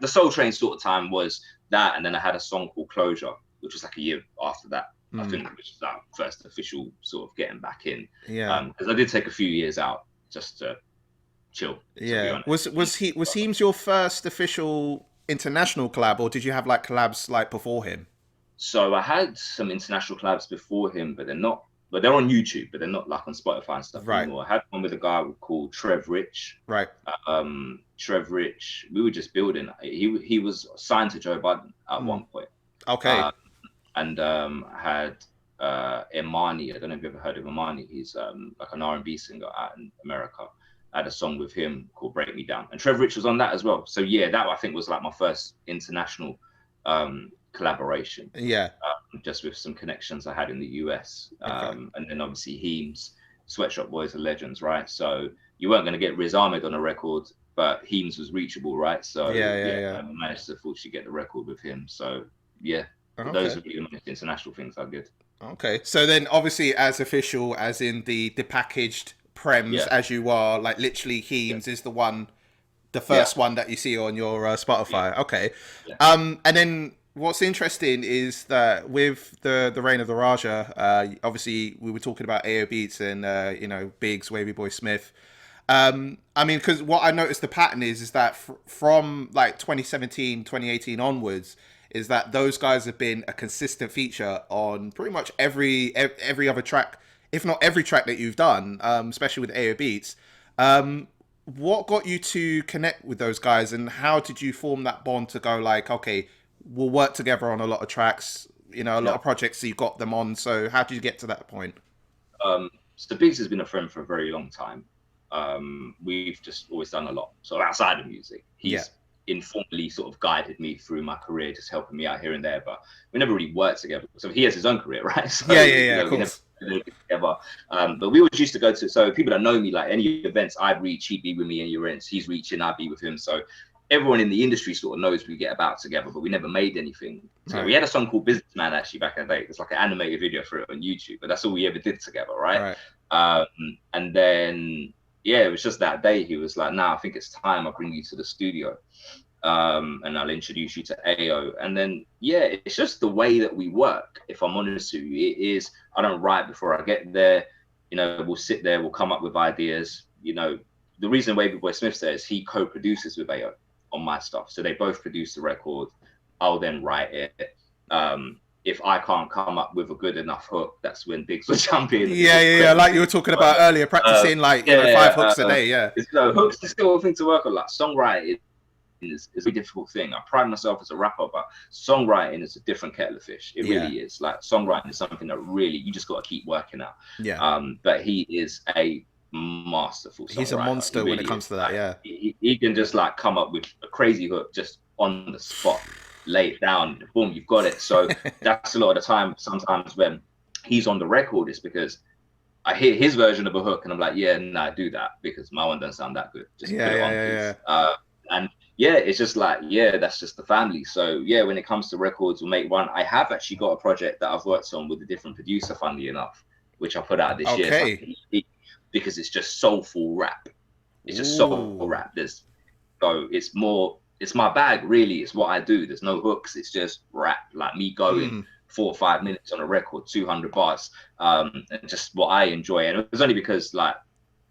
the Soul Train sort of time was that. And then I had a song called Closure, which was like a year after that. I think, which is that first official sort of getting back in. Yeah. Because I did take a few years out just to chill. Yeah. Was Heems your first official international collab, or did you have like collabs like before him? So I had some international collabs before him, but they're not. But they're on YouTube, but they're not like on Spotify and stuff anymore. I had one with a guy called Trev Rich. Right. Trev Rich. We were just building. He was signed to Joe Budden at one point. Okay. And had Imani. I don't know if you've ever heard of Imani. He's like an R&B singer out in America. I had a song with him called Break Me Down, and Trev Rich was on that as well. So that I think was like my first international collaboration. Just with some connections I had in the US. And then obviously Heems, Sweatshop Boys are legends, right? So you weren't going to get Riz Ahmed on a record, but Heems was reachable, right? So I managed to fortunately get the record with him. So those are really the international things I did. Okay, so then obviously as official, as in the packaged Premz, as you are, like literally Heems is the first one that you see on your Spotify. Okay. And then what's interesting is that with the Reign of the Raja, obviously we were talking about Ayo Beatz and Bigz, Wavy Boy Smith. Because what I noticed the pattern is that from like 2017, 2018 onwards, is that those guys have been a consistent feature on pretty much every other track, if not every track that you've done, especially with Ayo Beatz. What got you to connect with those guys, and how did you form that bond to go like, okay, we'll work together on a lot of tracks, a lot of projects that you got them on. So how did you get to that point? So Bigz has been a friend for a very long time. We've just always done a lot. So outside of music, he's informally sort of guided me through my career, just helping me out here and there. But we never really worked together. So he has his own career, right? So, of course. Together. But we always used to go to, so people that know me, like any events I'd reach, he'd be with me, any events he's reaching, I'd be with him. So everyone in the industry sort of knows we get about together, but we never made anything. So we had a song called Businessman actually back in the day. It's like an animated video for it on YouTube, but that's all we ever did together, right? And then it was just that day he was like, "Nah, I think it's time I bring you to the studio, and I'll introduce you to Ayo." And then it's just the way that we work. If I'm honest with you, it is. I don't write before I get there. We'll sit there, we'll come up with ideas. The reason Wavy Boy Smith says he co-produces with Ayo on my stuff. So they both produce the record. I'll then write it. if I can't come up with a good enough hook, that's when Bigz will jump in. Yeah. Like you were talking about earlier, practicing like, you know, 5 hooks a day. Yeah. You know, hooks is still a thing to work on. Like songwriting is a very difficult thing. I pride myself as a rapper, but songwriting is a different kettle of fish. It really is. Like songwriting is something that really you just got to keep working at. Yeah. But he is a masterful songwriter. He's a monster really when it comes to that. Yeah. He can just like come up with a crazy hook just on the spot, lay it down, boom, you've got it. So that's a lot of the time. Sometimes when he's on the record, it's because I hear his version of a hook and I'm like, yeah, nah, do that because my one doesn't sound that good. Just put it on, please. And yeah, it's just like, yeah, that's just the family. So yeah, when it comes to records, we'll make one. I have actually got a project that I've worked on with a different producer, funnily enough, which I put out this year. Because it's just soulful rap. It's just soulful rap. So it's my bag, really. It's what I do. There's no hooks. It's just rap, like me going 4 or 5 minutes on a record, 200 bars, and just what I enjoy. And it was only because like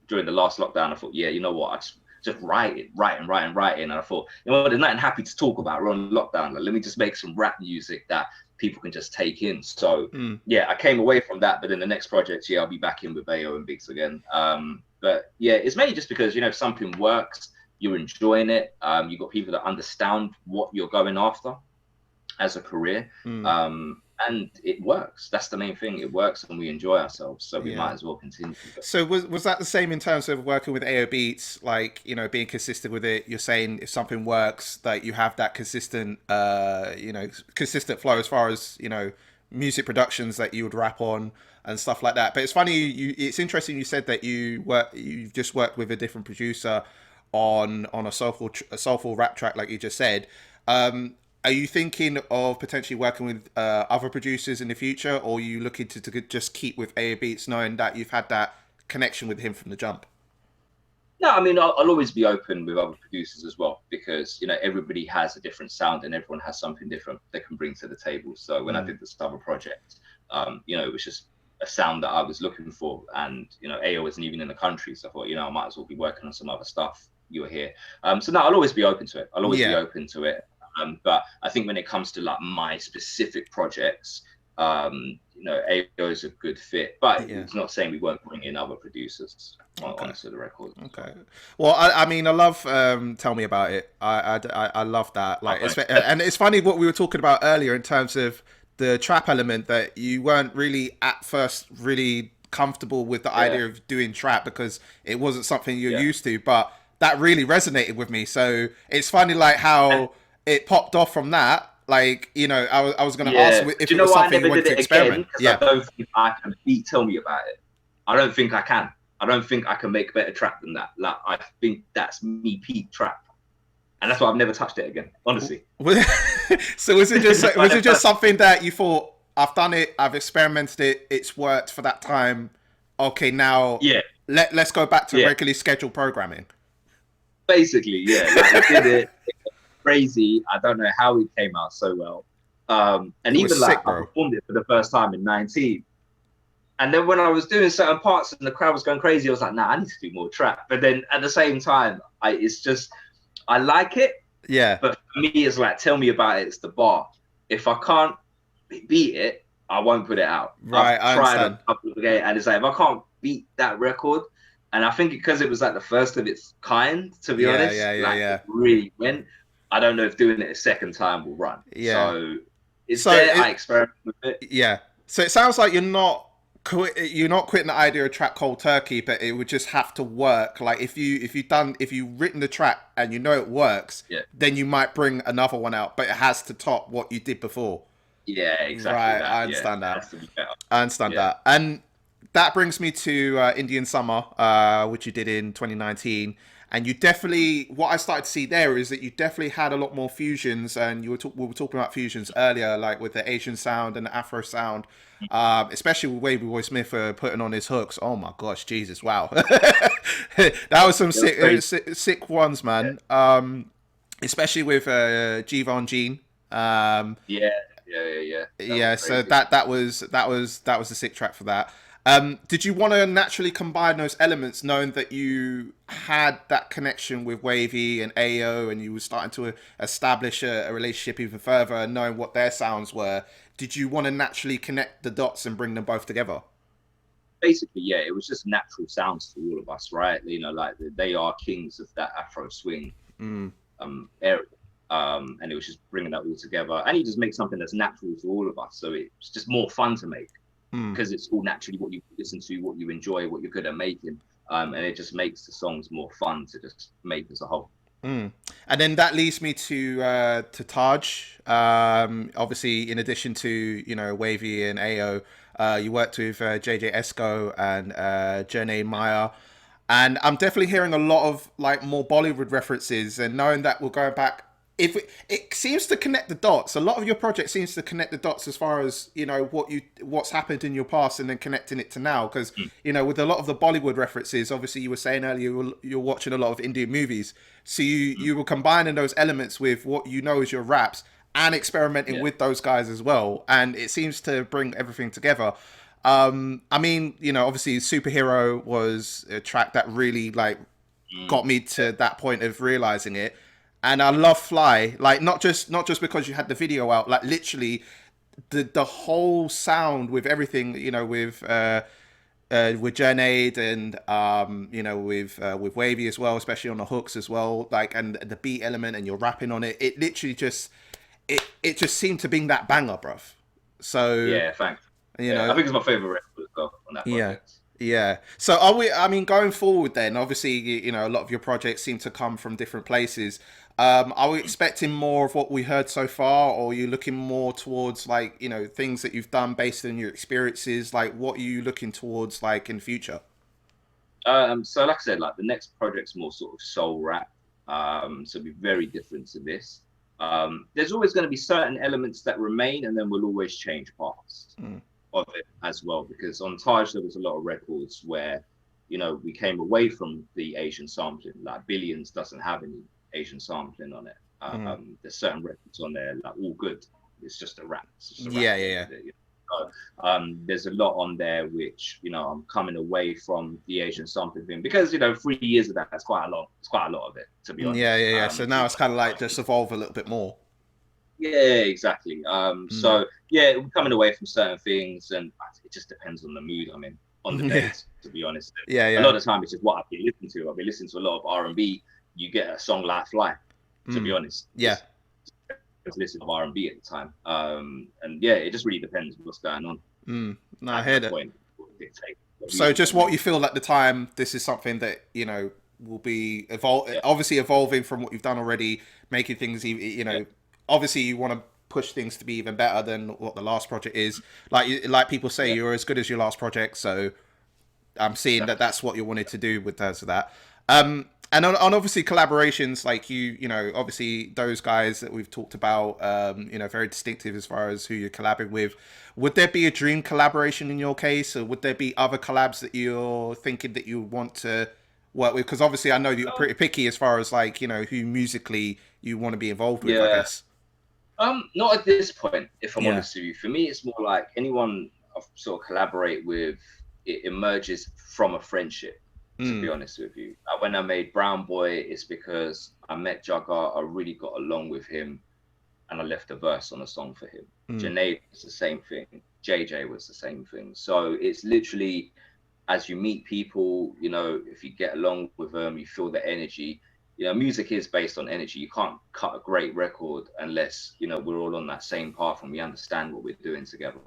during the last lockdown, I thought, yeah, you know what, I just writing. And I thought, you know what, there's nothing happy to talk about. We're on lockdown. Like, let me just make some rap music that people can just take in. So yeah, I came away from that, but then the next project, I'll be back in with Ayo and Bigz again. But yeah, it's mainly just because, you know, if something works, you're enjoying it. You've got people that understand what you're going after as a career. And it works. That's the main thing. It works and we enjoy ourselves. So we might as well continue. So was that the same in terms of working with Ayo Beatz? Like, you know, being consistent with it. You're saying if something works, that you have that consistent, consistent flow as far as, you know, music productions that you would rap on and stuff like that. But it's funny. It's interesting. You said that you just worked with a different producer on a soulful rap track, like you just said. Are you thinking of potentially working with other producers in the future, or are you looking to just keep with Ayo Beatz, knowing that you've had that connection with him from the jump? No, I mean, I'll always be open with other producers as well, because, you know, everybody has a different sound and everyone has something different they can bring to the table. So when I did this other project, you know, it was just a sound that I was looking for. And, you know, Ayo isn't even in the country. So I thought, you know, I might as well be working on some other stuff. You're here. So no, I'll always be open to it. I'll always be open to it. But I think when it comes to like my specific projects, you know, Ayo is a good fit, but it's not saying we won't bring in other producers onto the record. Okay. Well, I mean, I love Tell Me About It. I love that. Like, and it's funny what we were talking about earlier in terms of the trap element, that you weren't really at first really comfortable with the idea of doing trap because it wasn't something you're used to, but that really resonated with me. So it's funny, like how it popped off from that. Like, you know, I was going to ask if it was something you wanted to experiment. I don't think I can beat Tell Me About It. I don't think I can. I don't think I can make better trap than that. Like, I think that's me peak trap. And that's why I've never touched it again, honestly. So was it just something that you thought, I've done it, I've experimented it, it's worked for that time. Okay, now let's go back to regularly scheduled programming. Basically, like, I did it. Crazy. I don't know how it came out so well. And even like I performed it for the first time in 19. And then when I was doing certain parts and the crowd was going crazy, I was like, nah, I need to do more trap. But then at the same time, I like it. Yeah. But for me, it's like, Tell Me About It. It's the bar. If I can't beat it, I won't put it out. Right. I've tried a couple of games, and it's like, if I can't beat that record, and I think because it was like the first of its kind, to be honest, it really went. I don't know if doing it a second time will run. Yeah. So I experiment with it. Yeah. So it sounds like you're not quitting the idea of track cold turkey, but it would just have to work. Like if you've written the track and you know it works, then you might bring another one out, but it has to top what you did before. Yeah, exactly. Right, I understand that. I understand that. And that brings me to Indian Summer, which you did in 2019. And you definitely, what I started to see there is that you definitely had a lot more fusions, and we were talking about fusions earlier, like with the Asian sound and the Afro sound, especially with Wavy Boy Smith putting on his hooks. Oh my gosh, Jesus, wow. That was some sick ones, man. Especially with G-Von Gene. Yeah. So that was a sick track for that. Did you want to naturally combine those elements, knowing that you had that connection with Wavy and Ayo, and you were starting to establish a relationship even further, and knowing what their sounds were? did you want to naturally connect the dots and bring them both together? Basically, yeah, it was just natural sounds to all of us, right? You know, like they are kings of that Afro swing area. And it was just bringing that all together, and he just makes something that's natural to all of us. So it's just more fun to make because it's all naturally what you listen to, what you enjoy, what you're good at making, and it just makes the songs more fun to just make as a whole. And then that leads me to Taaj. Obviously, in addition to, you know, Wavy and Ayo, you worked with JJ Esco and Janae Maya. And I'm definitely hearing a lot of like more Bollywood references, and knowing that we're going back, if it seems to connect the dots. A lot of your project seems to connect the dots as far as, you know, what's happened in your past and then connecting it to now. Because you know, with a lot of the Bollywood references, obviously you were saying earlier you're watching a lot of Indian movies, so you were combining those elements with what you know is your raps and experimenting with those guys as well, and it seems to bring everything together. I mean, you know, obviously Superhero was a track that really like got me to that point of realizing it. And I love Fly, like not just because you had the video out, like literally the whole sound with everything, you know, with Journade and you know, with Wavy as well, especially on the hooks as well, like, and the beat element, and you're rapping on it. It literally just it just seemed to bring that banger, bruv. So Yeah, thanks. You know, I think it's my favorite record as well on that project. Yeah. So are we? I mean, going forward, then obviously, you know, a lot of your projects seem to come from different places. Are we expecting more of what we heard so far, or are you looking more towards like, you know, things that you've done based on your experiences? Like, what are you looking towards, like, in future? So like I said, like the next project's more sort of soul rap. So it'll be very different to this. There's always going to be certain elements that remain, and then we'll always change parts of it as well. Because on Taaj, there was a lot of records where, you know, we came away from the Asian sampling. Like Billions doesn't have any Asian sampling on it. There's certain records on there like All Good. It's just a rap. It's just a rap. Yeah. So, there's a lot on there which, you know, I'm coming away from the Asian sampling thing because, you know, 3 years of that's quite a lot. It's quite a lot of it, to be honest. Yeah. So now it's kind of like just evolve a little bit more. Yeah, exactly. So yeah, we're coming away from certain things, and it just depends on the mood I'm in on the days, to be honest. Yeah. A lot of the time, it's just what I've been listening to. I've been listening to a lot of R&B. You get a song like Fly, to be honest. Yeah. I was listening to R&B at the time. And yeah, it just really depends what's going on. No, I hear that. So just what you feel at the time, this is something that, you know, will be obviously evolving from what you've done already, making things, you know, obviously you want to push things to be even better than what the last project is. Like people say, you're as good as your last project. So I'm seeing that that's what you wanted to do with terms of that. And on obviously collaborations, like you know, obviously those guys that we've talked about, you know, very distinctive as far as who you're collabing with. Would there be a dream collaboration in your case, or would there be other collabs that you're thinking that you want to work with? Because obviously I know you're pretty picky as far as like, you know, who musically you want to be involved with, I guess. Not at this point, if I'm honest with you. For me, it's more like anyone I've sort of collaborate with, it emerges from a friendship. To be honest with you, when I made Brown Boy, it's because I met Jugger, I really got along with him, and I left a verse on a song for him. Janae was the same thing. JJ was the same thing. So it's literally, as you meet people, you know, if you get along with them, you feel the energy. You know, music is based on energy. You can't cut a great record unless, you know, we're all on that same path and we understand what we're doing together.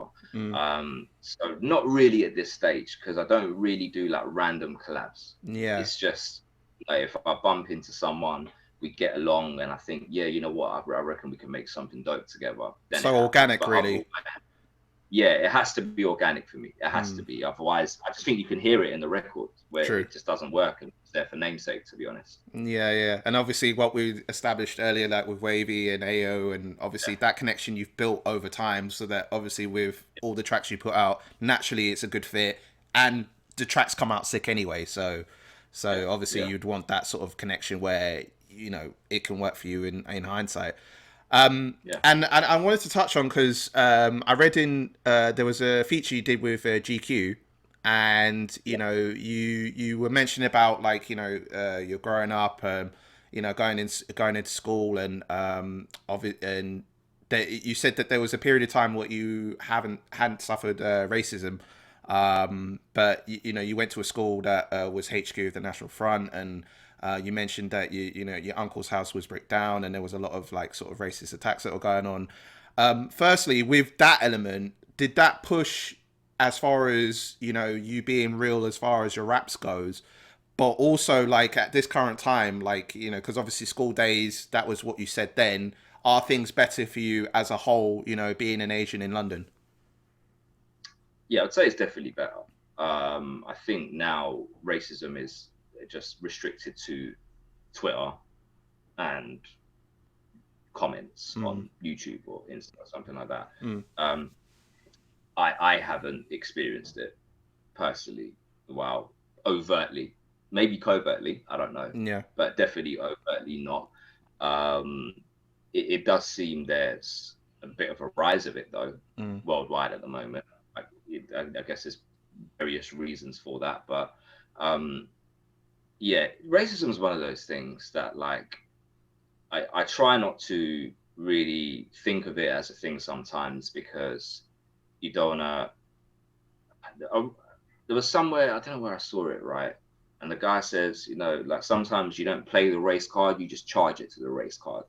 So not really at this stage, because I don't really do like random collabs. Yeah, it's just like if I bump into someone, we get along, and I think, yeah, you know what, I reckon we can make something dope together. Then so organic, really. Yeah, it has to be organic for me. It has to be. Otherwise, I just think you can hear it in the record where it just doesn't work, and it's there for namesake, to be honest. Yeah. And obviously what we established earlier, like with Wavy and Ayo, and obviously that connection you've built over time, so that obviously with all the tracks you put out, naturally it's a good fit, and the tracks come out sick anyway. So obviously you'd want that sort of connection where, you know, it can work for you in hindsight. And I wanted to touch on, because I read in there was a feature you did with GQ, and you know, you were mentioning about, like, you know, you're growing up, you know, going into school, and that you said that there was a period of time where you hadn't suffered racism, but you know you went to a school that was HQ of the National Front, and you mentioned that you know your uncle's house was bricked down, and there was a lot of like sort of racist attacks that were going on. Firstly, with that element, did that push as far as you know you being real as far as your raps goes? But also, like at this current time, like you know, because obviously school days, that was what you said then. Are things better for you as a whole? You know, being an Asian in London. Yeah, I'd say it's definitely better. I think now racism is just restricted to Twitter and comments on YouTube or Insta or something like that. I haven't experienced it personally. Wow, overtly, maybe covertly, I don't know. Yeah, but definitely overtly not. It does seem there's a bit of a rise of it though worldwide at the moment. I guess there's various reasons for that, but yeah, racism is one of those things that like I try not to really think of it as a thing sometimes, because you don't wanna. There was somewhere, I don't know where I saw it, right? And the guy says, you know, like sometimes you don't play the race card, you just charge it to the race card.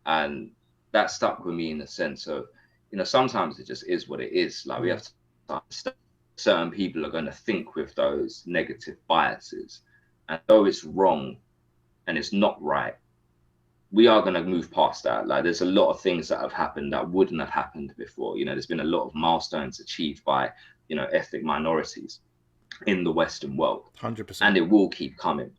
And that stuck with me in the sense of, you know, sometimes it just is what it is. Like we have to understand certain people are going to think with those negative biases. And though it's wrong and it's not right, we are going to move past that. Like there's a lot of things that have happened that wouldn't have happened before. You know, there's been a lot of milestones achieved by, you know, ethnic minorities in the Western world. 100%. And it will keep coming.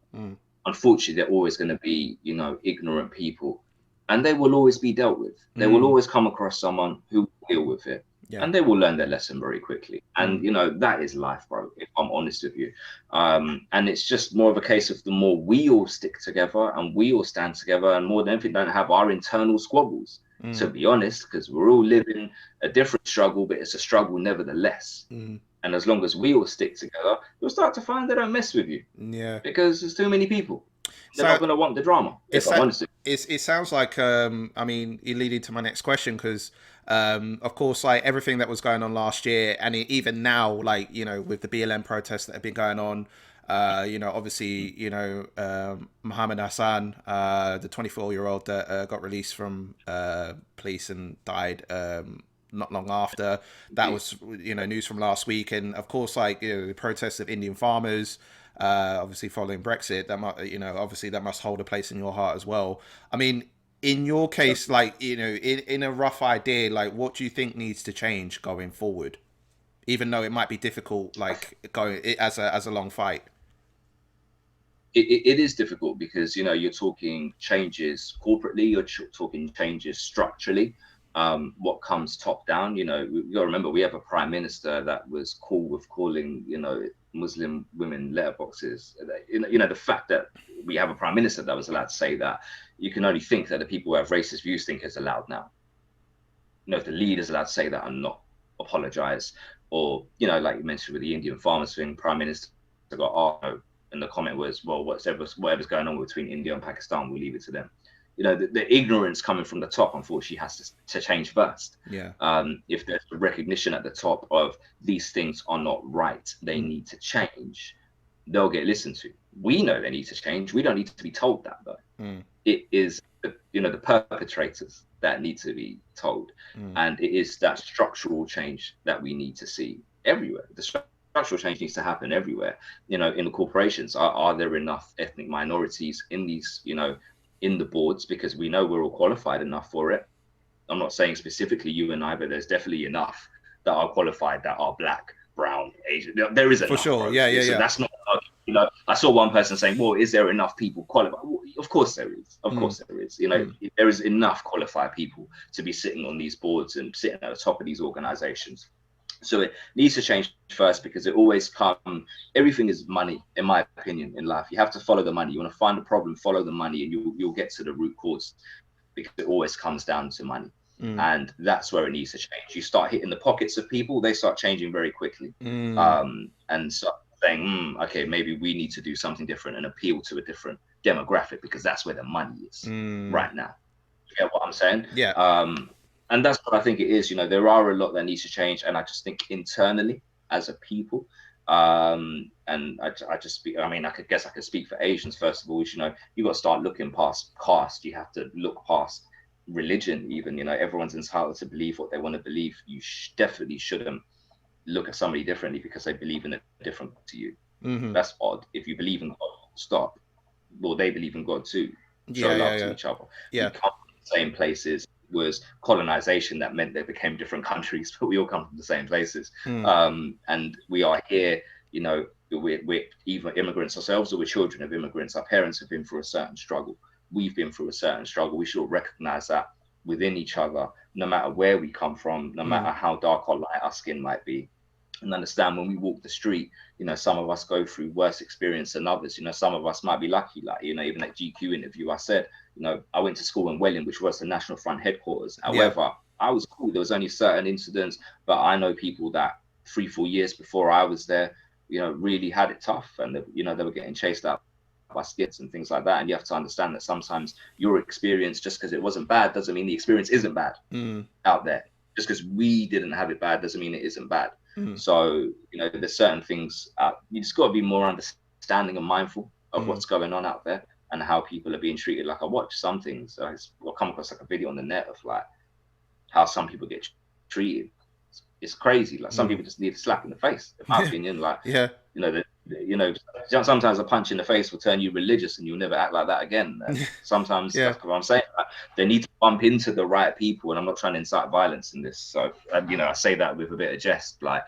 Unfortunately, there are always going to be, you know, ignorant people, and they will always be dealt with. They will always come across someone who will deal with it. And they will learn their lesson very quickly. And, you know, that is life, bro, if I'm honest with you. And it's just more of a case of the more we all stick together and we all stand together, and more than anything, don't have our internal squabbles, to be honest, because we're all living a different struggle, but it's a struggle nevertheless. And as long as we all stick together, you'll start to find they don't mess with you. Yeah. Because there's too many people. They're not going to want the drama. It sounds like, I mean, it leading to my next question, because, of course, like everything that was going on last year, and even now, like, you know, with the BLM protests that have been going on, you know, obviously, you know, Muhammad Hassan, the 24-year-old that got released from police and died not long after. That was, you know, news from last week. And of course, like, you know, the protests of Indian farmers, obviously following Brexit, that might, you know, obviously that must hold a place in your heart as well. I mean, in your case, like, you know, in a rough idea, like, what do you think needs to change going forward, even though it might be difficult, like going as a long fight? It is difficult because, you know, you're talking changes corporately, you're talking changes structurally. What comes top down, you know, you got to remember we have a prime minister that was cool with calling, you know, Muslim women letterboxes. You know, the fact that we have a prime minister that was allowed to say that, you can only think that the people who have racist views think it's allowed now. You know, if the leader's allowed to say that and not apologize, or, you know, like you mentioned with the Indian farmers thing, prime minister got asked, and the comment was, well, whatever's going on between India and Pakistan, we'll leave it to them. You know, the ignorance coming from the top, unfortunately, has to change first. Yeah. If there's a recognition at the top of these things are not right, they need to change, they'll get listened to. We know they need to change. We don't need to be told that, though. It is, you know, the perpetrators that need to be told. And it is that structural change that we need to see everywhere. The structural change needs to happen everywhere. You know, in the corporations, are there enough ethnic minorities in these, you know, in the boards, because we know we're all qualified enough for it. I'm not saying specifically you and I, but there's definitely enough that are qualified that are black, brown, Asian. There is enough. For sure. So that's not, you know, I saw one person saying, well, is there enough people qualified? Well, of course there is. Of course there is. You know, there is enough qualified people to be sitting on these boards and sitting at the top of these organizations. So it needs to change first, because it always everything is money, in my opinion, in life. You have to follow the money. You want to find a problem, follow the money, and you'll get to the root cause, because it always comes down to money. And that's where it needs to change. You start hitting the pockets of people, they start changing very quickly. And start saying, okay, maybe we need to do something different and appeal to a different demographic, because that's where the money is right now. You get what I'm saying? Yeah. And that's what I think it is. You know, there are a lot that needs to change, and I just think internally as a people, and I just speak. I mean, guess I could speak for Asians first of all. Is, you know, you got to start looking past caste. You have to look past religion. Even, you know, everyone's entitled to believe what they want to believe. You definitely shouldn't look at somebody differently because they believe in it different to you. That's odd. If you believe in God, stop. Well, they believe in God too. Show love to each other. Yeah. We come from the same places. Was colonization that meant they became different countries, but we all come from the same places. And we are here, you know, we're either immigrants ourselves or we're children of immigrants. Our parents have been through a certain struggle. We've been through a certain struggle. We should all recognize that within each other, no matter where we come from, no matter how dark or light our skin might be. And understand when we walk the street, you know, some of us go through worse experience than others. You know, some of us might be lucky, like, you know, even that GQ interview I said, you know, I went to school in Welling, which was the National Front headquarters. However, I was cool. There was only certain incidents, but I know people that 3-4 years before I was there, you know, really had it tough, and you know, they were getting chased out by skits and things like that. And you have to understand that sometimes your experience, just because it wasn't bad, doesn't mean the experience isn't bad out there. Just because we didn't have it bad doesn't mean it isn't bad. So, you know, there's certain things you just got to be more understanding and mindful of what's going on out there and how people are being treated. Like, I watch some things, I'll come across like a video on the net of like how some people get treated. It's crazy. Like, some people just need a slap in the face, in my opinion. Like, you know, sometimes a punch in the face will turn you religious and you'll never act like that again. And sometimes that's what I'm saying. Like, they need to bump into the right people, and I'm not trying to incite violence in this. So, you know, I say that with a bit of jest, like,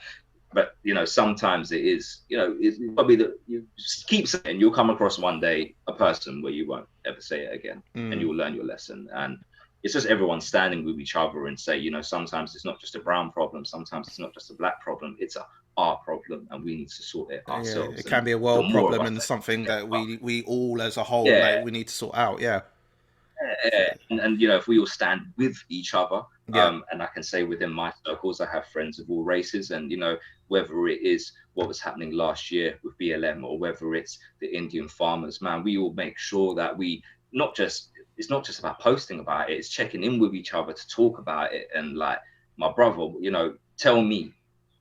but you know, sometimes it is, you know, it's probably that you just keep saying, you'll come across one day a person where you won't ever say it again, and you'll learn your lesson. And it's just everyone standing with each other and say, you know, sometimes it's not just a brown problem, sometimes it's not just a black problem, it's our problem, and we need to sort it ourselves. It can be a world problem and something that we all as a whole, like, we need to sort out. And you know, if we all stand with each other, and I can say within my circles, I have friends of all races, and you know, whether it is what was happening last year with BLM or whether it's the Indian farmers, man, we all make sure that we it's not just about posting about it, it's checking in with each other to talk about it. And like, my brother, you know, tell me,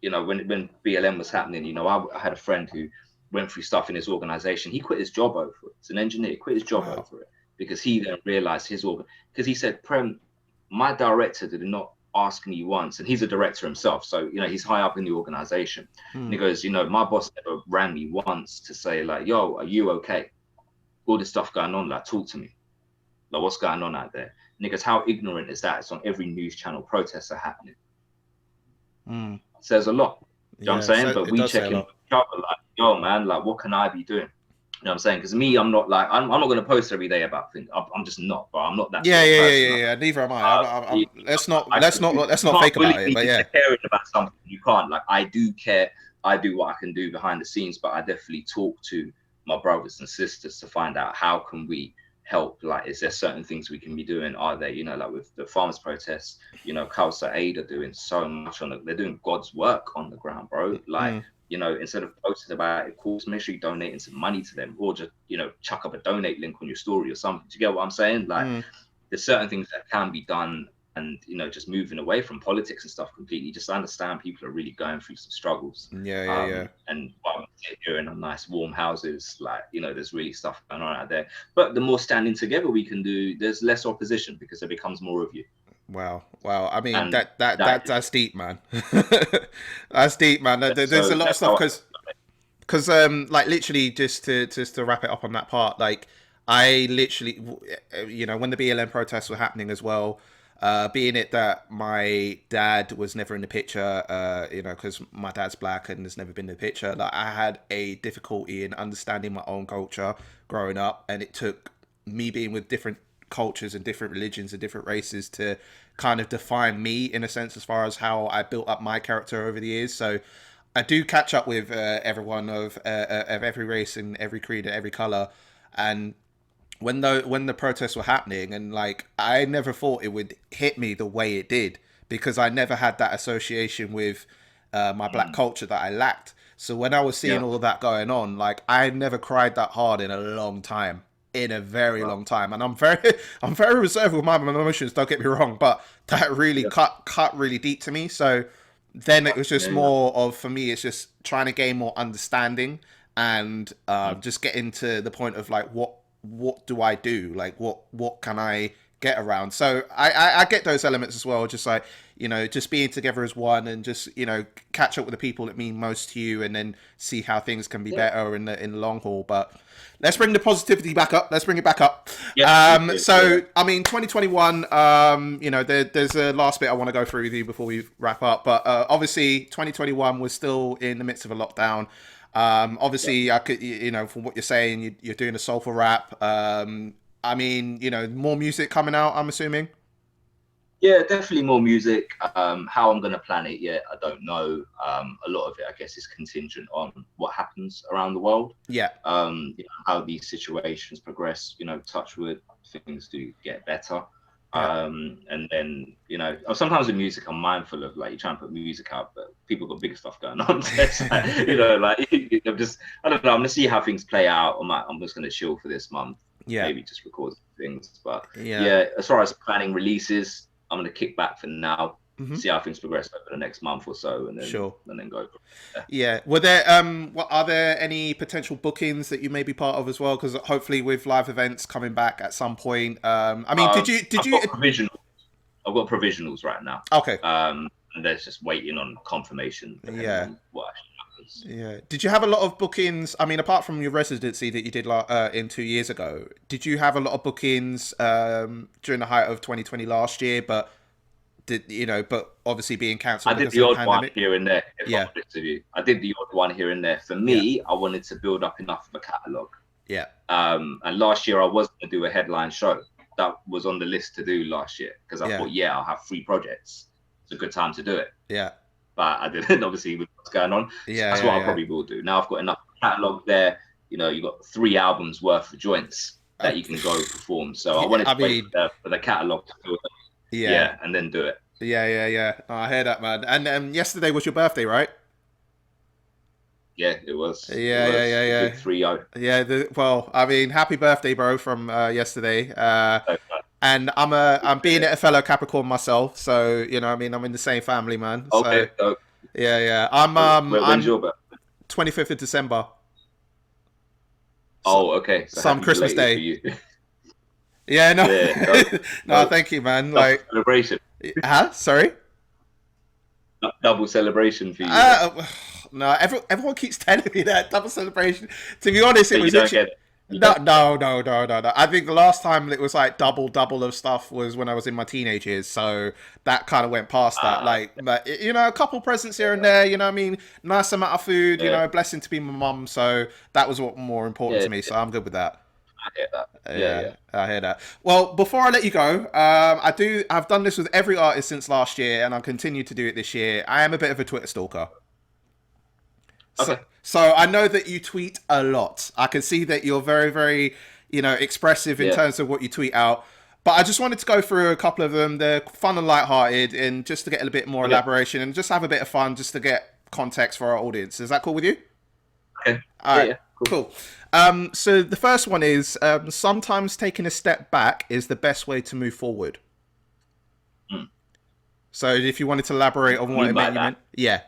you know, when BLM was happening, you know, I had a friend who went through stuff in his organization. He quit his job over it. It's an engineer, he quit his job over it because he then realized because he said, Prem, my director did not ask me once, and he's a director himself, so you know, he's high up in the organization. And he goes, you know, my boss never rang me once to say like, yo, are you okay? All this stuff going on, like, talk to me. Like, what's going on out there? And he goes, how ignorant is that? It's on every news channel, protests are happening. It says a lot. You know what I'm saying? But we check in with each other like, yo, man, like, what can I be doing? You know what I'm saying? Because me, I'm not like, I'm not going to post every day about things. I'm just not, but I'm not that. Neither am I. Let's not fake about it. But caring about something, you can't. Like, I do care. I do what I can do behind the scenes, but I definitely talk to my brothers and sisters to find out how can we help. Like, is there certain things we can be doing? Are there, you know, like with the farmers protests, you know, Khalsa Aid are doing so much they're doing God's work on the ground, bro. Like, you know, instead of posting about it, of course, make sure you're donating some money to them, or just, you know, chuck up a donate link on your story or something. Do you get what I'm saying? Like, there's certain things that can be done, and, you know, just moving away from politics and stuff completely. Just understand people are really going through some struggles. And while we sit here in our nice warm houses, like, you know, there's really stuff going on out there. But the more standing together we can do, there's less opposition because there becomes more of you. Wow. I mean, that's deep, man. That's deep, man. There's a lot of stuff because like, literally, just to wrap it up on that part, like, I literally, you know, when the BLM protests were happening as well, being it that my dad was never in the picture, you know, because my dad's black and has never been in the picture, like, I had a difficulty in understanding my own culture growing up, and it took me being with different cultures and different religions and different races to kind of define me, in a sense, as far as how I built up my character over the years. So I do catch up with everyone of every race and every creed and every color. And when the protests were happening, and like, I never thought it would hit me the way it did, because I never had that association with my black culture that I lacked. So when I was seeing all of that going on, like, I never cried that hard in a long time. in a very long time, and I'm very reserved with my emotions, don't get me wrong, but that really cut really deep to me. So then it was just more of, for me, it's just trying to gain more understanding and just getting to the point of like, what do I do? Like, what can I get around? So I get those elements as well, just like, you know, just being together as one, and just, you know, catch up with the people that mean most to you, and then see how things can be better in the long haul. But let's bring the positivity back up. Let's bring it back up. So I mean, 2021, you know, there's a last bit I want to go through with you before we wrap up, but obviously 2021 was still in the midst of a lockdown. Obviously I could, you know, from what you're saying, you're doing a soulful rap. I mean, you know, more music coming out, I'm assuming. Yeah, definitely more music. How I'm going to plan it yet, I don't know. A lot of it, I guess, is contingent on what happens around the world. Yeah. You know, how these situations progress. You know, touch wood, things do get better. And then, you know, sometimes with music, I'm mindful of, like, you try and put music out, but people got bigger stuff going on. So it's like, you know, like, I don't know. I'm going to see how things play out. I'm just going to chill for this month. Yeah. Maybe just record things. But yeah, as far as planning releases, I'm going to kick back for now, see how things progress over the next month or so, and then go. Yeah. Were there are there any potential bookings that you may be part of as well? Because hopefully with live events coming back at some point. I mean, I've got provisionals right now. Okay. And they're just waiting on confirmation. Yeah. What actually happens. Yeah. Did you have a lot of bookings? I mean, apart from your residency that you did in 2 years ago, did you have a lot of bookings during the height of 2020 last year? But but obviously being cancelled. I did the odd one here and there. I did the odd one here and there. For me, I wanted to build up enough of a catalogue. Yeah. And last year I was going to do a headline show. That was on the list to do last year, because I thought, I'll have 3 projects. It's a good time to do it. Yeah. But I didn't, obviously, with what's going on. Yeah. That's what I probably will do. Now I've got enough catalogue there. You know, you've got 3 albums worth of joints that you can go perform. So I wanted to wait for the catalogue to build up. Yeah, and then do it. Yeah. Oh, I hear that, man. And yesterday was your birthday, right? Yeah, it was. Yeah. 3-0. Yeah. Well, I mean, happy birthday, bro, from yesterday. And I'm being a fellow Capricorn myself, so you know, I mean, I'm in the same family, man. Okay. So, yeah. I'm your birthday? 25th of December. Oh, okay. So some Christmas Day. Yeah, no. No, thank you, man. Like celebration. Sorry. Double celebration for you. No, everyone keeps telling me that double celebration. To be honest, it was literally... No. I think the last time it was like double of stuff was when I was in my teenage years. So that kind of went past that. But, you know, a couple presents here and there. You know what I mean? Nice amount of food. You know, blessing to be my mum. So that was what more important to me. So I'm good with that. I hear that. I hear that. Well, before I let you go, I've done this with every artist since last year, and I'll continue to do it this year. I am a bit of a Twitter stalker. Okay. So I know that you tweet a lot. I can see that you're very, very, you know, expressive in terms of what you tweet out. But I just wanted to go through a couple of them. They're fun and lighthearted, and just to get a bit more elaboration and just have a bit of fun, just to get context for our audience. Is that cool with you? Okay. All right. Cool. So the first one is sometimes taking a step back is the best way to move forward. So if you wanted to elaborate on what it meant, yeah.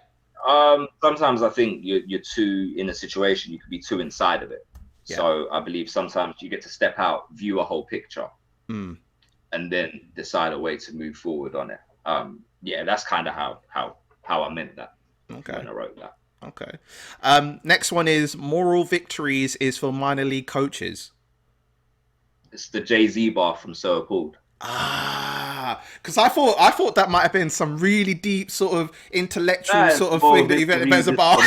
Sometimes I think you're too in a situation, you could be too inside of it. Yeah. So I believe sometimes you get to step out, view a whole picture, and then decide a way to move forward on it. That's kind of how I meant that when I wrote that. Okay. Next one is moral victories is for minor league coaches. It's the Jay-Z bar from So Appalled. Because I thought that might have been some really deep sort of intellectual sort of thing that you've had as a bar.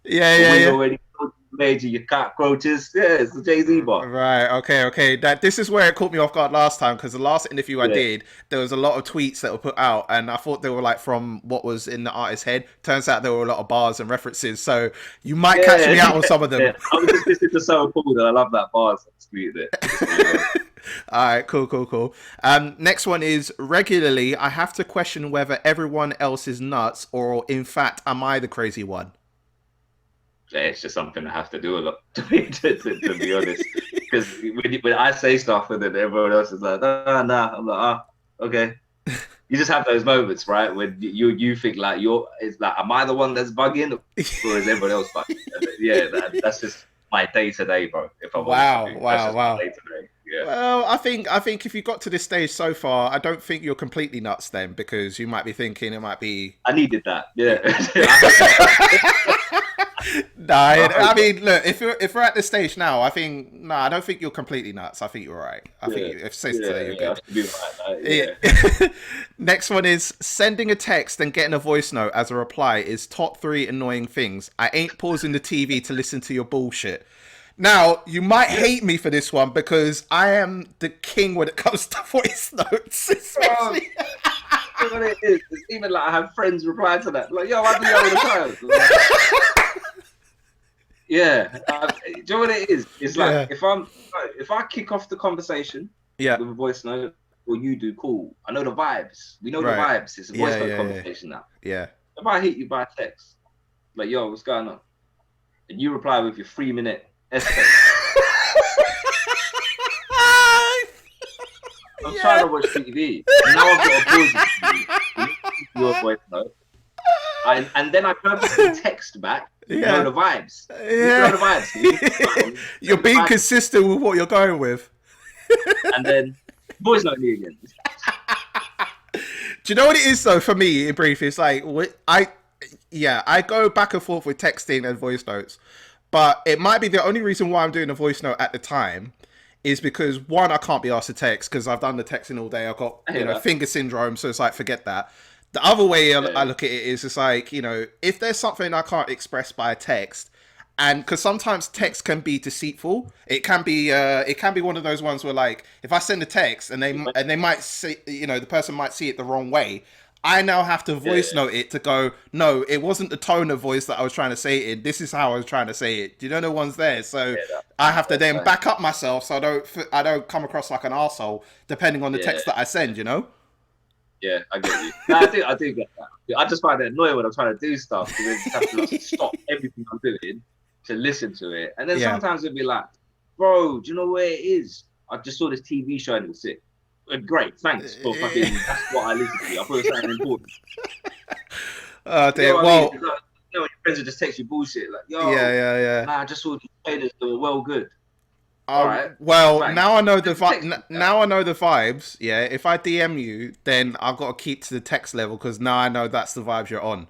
Yeah. Already made you cockroaches. Yeah, it's the Jay-Z bar. Right. Okay. This is where it caught me off guard last time, because the last interview I did, there was a lot of tweets that were put out, and I thought they were like from what was in the artist's head. Turns out there were a lot of bars and references, so you might catch me out on some of them. I was just listening to So Appalled, and I love that bar, so I tweeted it. All right, cool. Next one is regularly I have to question whether everyone else is nuts, or in fact, am I the crazy one? It's just something I have to do a lot, to be honest. Because when I say stuff and then everyone else is like, nah, I'm like, okay. You just have those moments, right? When you think like it's like, am I the one that's bugging, or is everyone else bugging? Yeah, that's just my day to day, bro. If I'm honest with you. That's just my day to day. Yeah. Well, I think if you got to this stage so far, I don't think you're completely nuts then, because you might be thinking it might be. I needed that. Yeah. I mean, look, if we're at this stage now, I think I don't think you're completely nuts. I think you're right. I think if safe to say you're good. Right, Next one is sending a text and getting a voice note as a reply is top 3 annoying things. I ain't pausing the TV to listen to your bullshit. Now, you might hate me for this one because I am the king when it comes to voice notes, especially. You know what it is? It's even like I have friends reply to that. Like, yo, I do that all the time. Yeah. Do you know what it is? It's like if I kick off the conversation with a voice note, or you do, cool. I know the vibes. We know the vibes. It's a voice note conversation now. Yeah. If I hit you by text, like, yo, what's going on? And you reply with your 3-minute essay. I'm trying to watch TV. Now I've got to pause the TV. Your voice note. And then I purposely text back. You know the vibes. You know the vibes. You're being consistent with what you're going with. And then voice note me again. Do you know what it is though? For me, in brief, it's like I go back and forth with texting and voice notes, but it might be the only reason why I'm doing a voice note at the time is because one, I can't be asked to text because I've done the texting all day. I've got finger syndrome, so it's like forget that. The other way I look at it is it's like, if there's something I can't express by text, and because sometimes text can be deceitful, it can be one of those ones where like if I send a text and they might see, the person might see it the wrong way. I now have to voice note it to go, no, it wasn't the tone of voice that I was trying to say it in. This is how I was trying to say it. Do you know no one's there? So I have to then back up myself so I don't come across like an arsehole depending on the text that I send, Yeah, I get you. No, I do get that. I just find it annoying when I'm trying to do stuff because I just have to like, stop everything I'm doing to listen to it. And then sometimes it'll be like, bro, do you know where it is? I just saw this TV show and it was sick. Great, thanks for fucking. That's what I listen to. I thought it was something important. Oh, dear. Well, I mean? Like, your friends will just text you bullshit like, yo, nah, I just saw the trailers. They were well good. All right. Well, thanks. Now I know the now I know the vibes. Yeah, if I DM you, then I've got to keep to the text level because now I know that's the vibes you're on.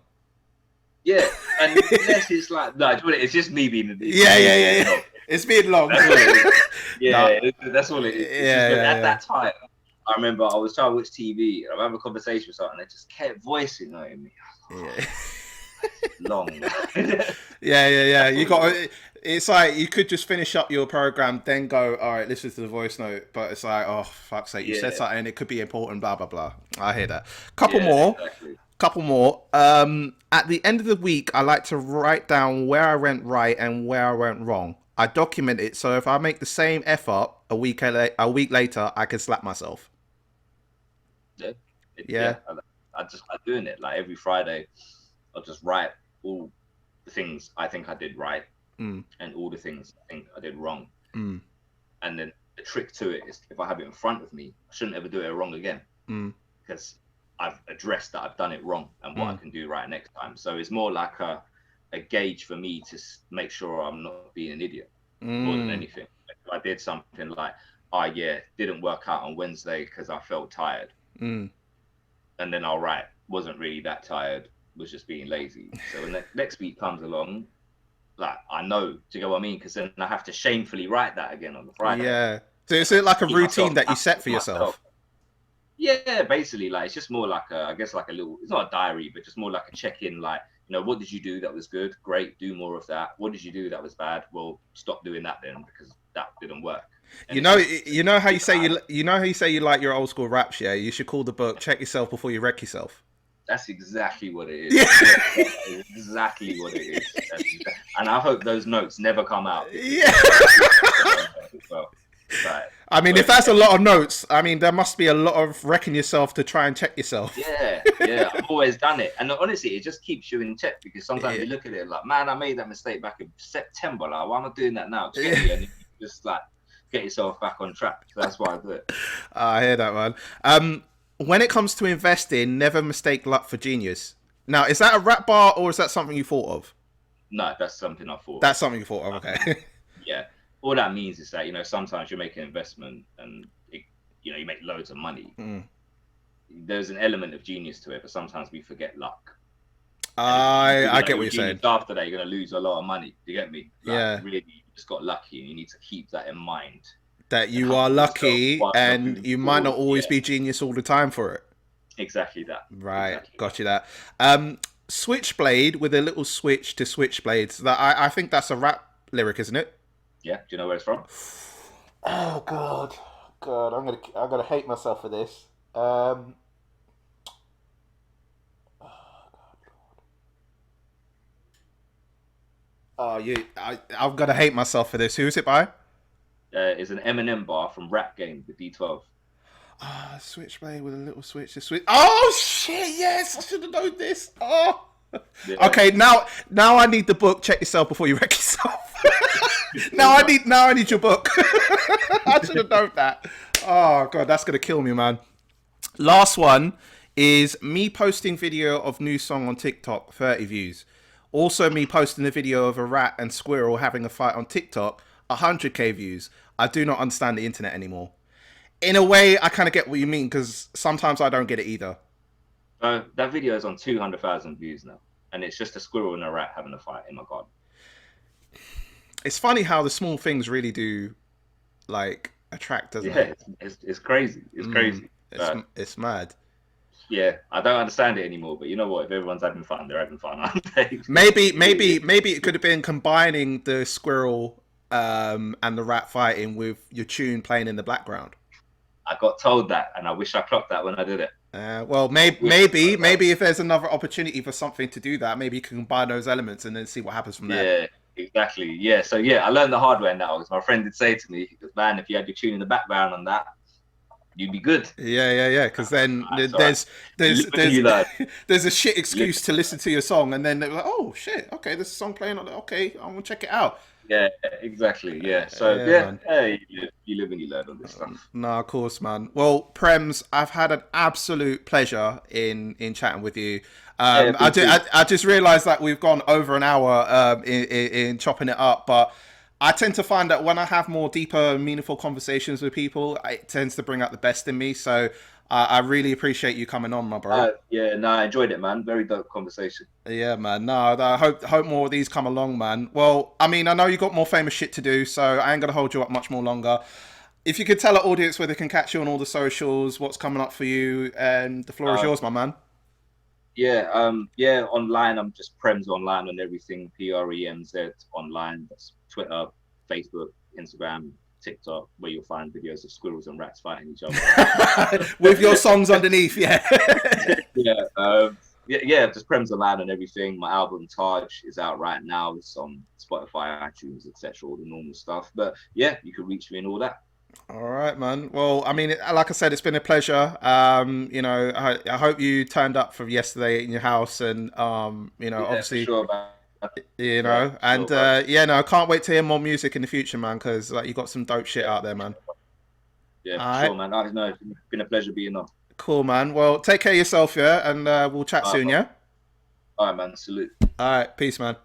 Yeah, and unless it's like, no, it's just me being. Yeah. It's being long. That's all it is. Yeah, that's all it is. At that time, I remember I was trying to watch TV and I having a conversation with someone and they just kept voicing at me. Long. Yeah. You got. It's like you could just finish up your program, then go, all right, listen to the voice note. But it's like, oh fuck's sake, you said something, it could be important, blah blah blah. I hear that. Couple more. At the end of the week, I like to write down where I went right and where I went wrong. I document it, so if I make the same F up a week later, I can slap myself. Yeah. I just like doing it. Like every Friday, I'll just write all the things I think I did right and all the things I think I did wrong. And then the trick to it is if I have it in front of me, I shouldn't ever do it wrong again because I've addressed that I've done it wrong and what I can do right next time. So it's more like a gauge for me to make sure I'm not being an idiot more than anything. If I did something like, didn't work out on Wednesday because I felt tired. And then I'll write, wasn't really that tired, was just being lazy. So when the next week comes along, like I know, do you get what I mean? Because then I have to shamefully write that again on the Friday. Yeah. So is it like a routine that you set for yourself? Yeah, basically, like it's just more like I guess like a little. It's not a diary, but just more like a check-in. Like, what did you do that was good? Great, do more of that. What did you do that was bad? Well, stop doing that then because that didn't work. And you know how you say you like your old school raps. Yeah, you should call the book "Check Yourself Before You Wreck Yourself." That's exactly what it is. Yeah. Exactly what it is. And I hope those notes never come out. Yeah. I mean, if that's a lot of notes, I mean, there must be a lot of wrecking yourself to try and check yourself. Yeah, I've always done it. And honestly, it just keeps you in check because sometimes you look at it like, man, I made that mistake back in September. Like, why am I doing that now? And just like, get yourself back on track. So that's why I do it. I hear that, man. When it comes to investing, never mistake luck for genius. Now, is that a rap bar or is that something you thought of? No, that's something I thought. That's something you thought of. Okay. Yeah. All that means is that, you know, sometimes you make an investment and it, you know, you make loads of money. There's an element of genius to it, but sometimes we forget luck. I get what you're saying. After that, you're going to lose a lot of money. Do you get me? Like, yeah. Really, you just got lucky, and you need to keep that in mind. That you are lucky, and you might not always be genius all the time for it. Exactly that. Right, exactly got you that. Switchblade with a little switch to switchblades. That I think that's a rap lyric, isn't it? Yeah. Do you know where it's from? Oh God, I'm gonna hate myself for this. I'm gonna hate myself for this. Who is it by? It's an Eminem bar from Rap Game, the D12. Switchblade with a little switch to switch. Oh shit! Yes, I should have known this. Oh. Yeah. Okay, now I need the book. Check yourself before you wreck yourself. now I need your book. I should have known that. Oh God, that's gonna kill me, man. Last one is me posting video of new song on TikTok, 30 views. Also me posting a video of a rat and squirrel having a fight on TikTok, 100k views. I do not understand the internet anymore. In a way, I kind of get what you mean, because sometimes I don't get it either. That video is on 200,000 views now, and it's just a squirrel and a rat having a fight in my garden. It's funny how the small things really do, like, attract, doesn't it? Yeah, it's crazy. It's crazy. It's mad. Yeah, I don't understand it anymore, but you know what? If everyone's having fun, they're having fun, aren't they? Maybe it could have been combining the squirrel and the rat fighting with your tune playing in the background. I got told that, and I wish I clocked that when I did it. Well, maybe if there's another opportunity for something to do that, maybe you can combine those elements and then see what happens from there. Yeah, exactly. Yeah, so I learned the hard way now, because my friend did say to me, man, if you had your tune in the background on that, you'd be good. Yeah. Because then there's a shit excuse to listen to your song, and then they're like, oh shit, okay, there's a song playing on it. Okay, I'm gonna check it out. Yeah, exactly. Yeah. So you live and you learn on this stuff. No, of course, man. Well, Premz, I've had an absolute pleasure in chatting with you. I just realised that we've gone over an hour in chopping it up, but I tend to find that when I have more deeper, meaningful conversations with people, it tends to bring out the best in me. So I really appreciate you coming on, my bro. I enjoyed it, man. Very dope conversation. Yeah, man. No, I hope more of these come along, man. Well, I mean, I know you got more famous shit to do, so I ain't gonna hold you up much more longer. If you could tell our audience where they can catch you on all the socials, what's coming up for you, and the floor is yours, my man. Online. I'm just Premz online on everything. PREMZ online. That's Twitter, Facebook, Instagram, TikTok, where you'll find videos of squirrels and rats fighting each other with your songs underneath. Yeah. Just Premz online and everything. My album Taaj is out right now. It's on Spotify, iTunes, etc., all the normal stuff. But yeah, you can reach me and all that. All right, man. Well, I mean, like I said, it's been a pleasure. You know, I hope you turned up for yesterday in your house, and obviously, for sure, you know, and I can't wait to hear more music in the future, man, because like you got some dope shit out there, man. Yeah, sure, man. I know, it's been a pleasure being on. Cool, man. Well, take care of yourself, yeah, and we'll chat soon, yeah. All right, man. Salute. All right, peace, man.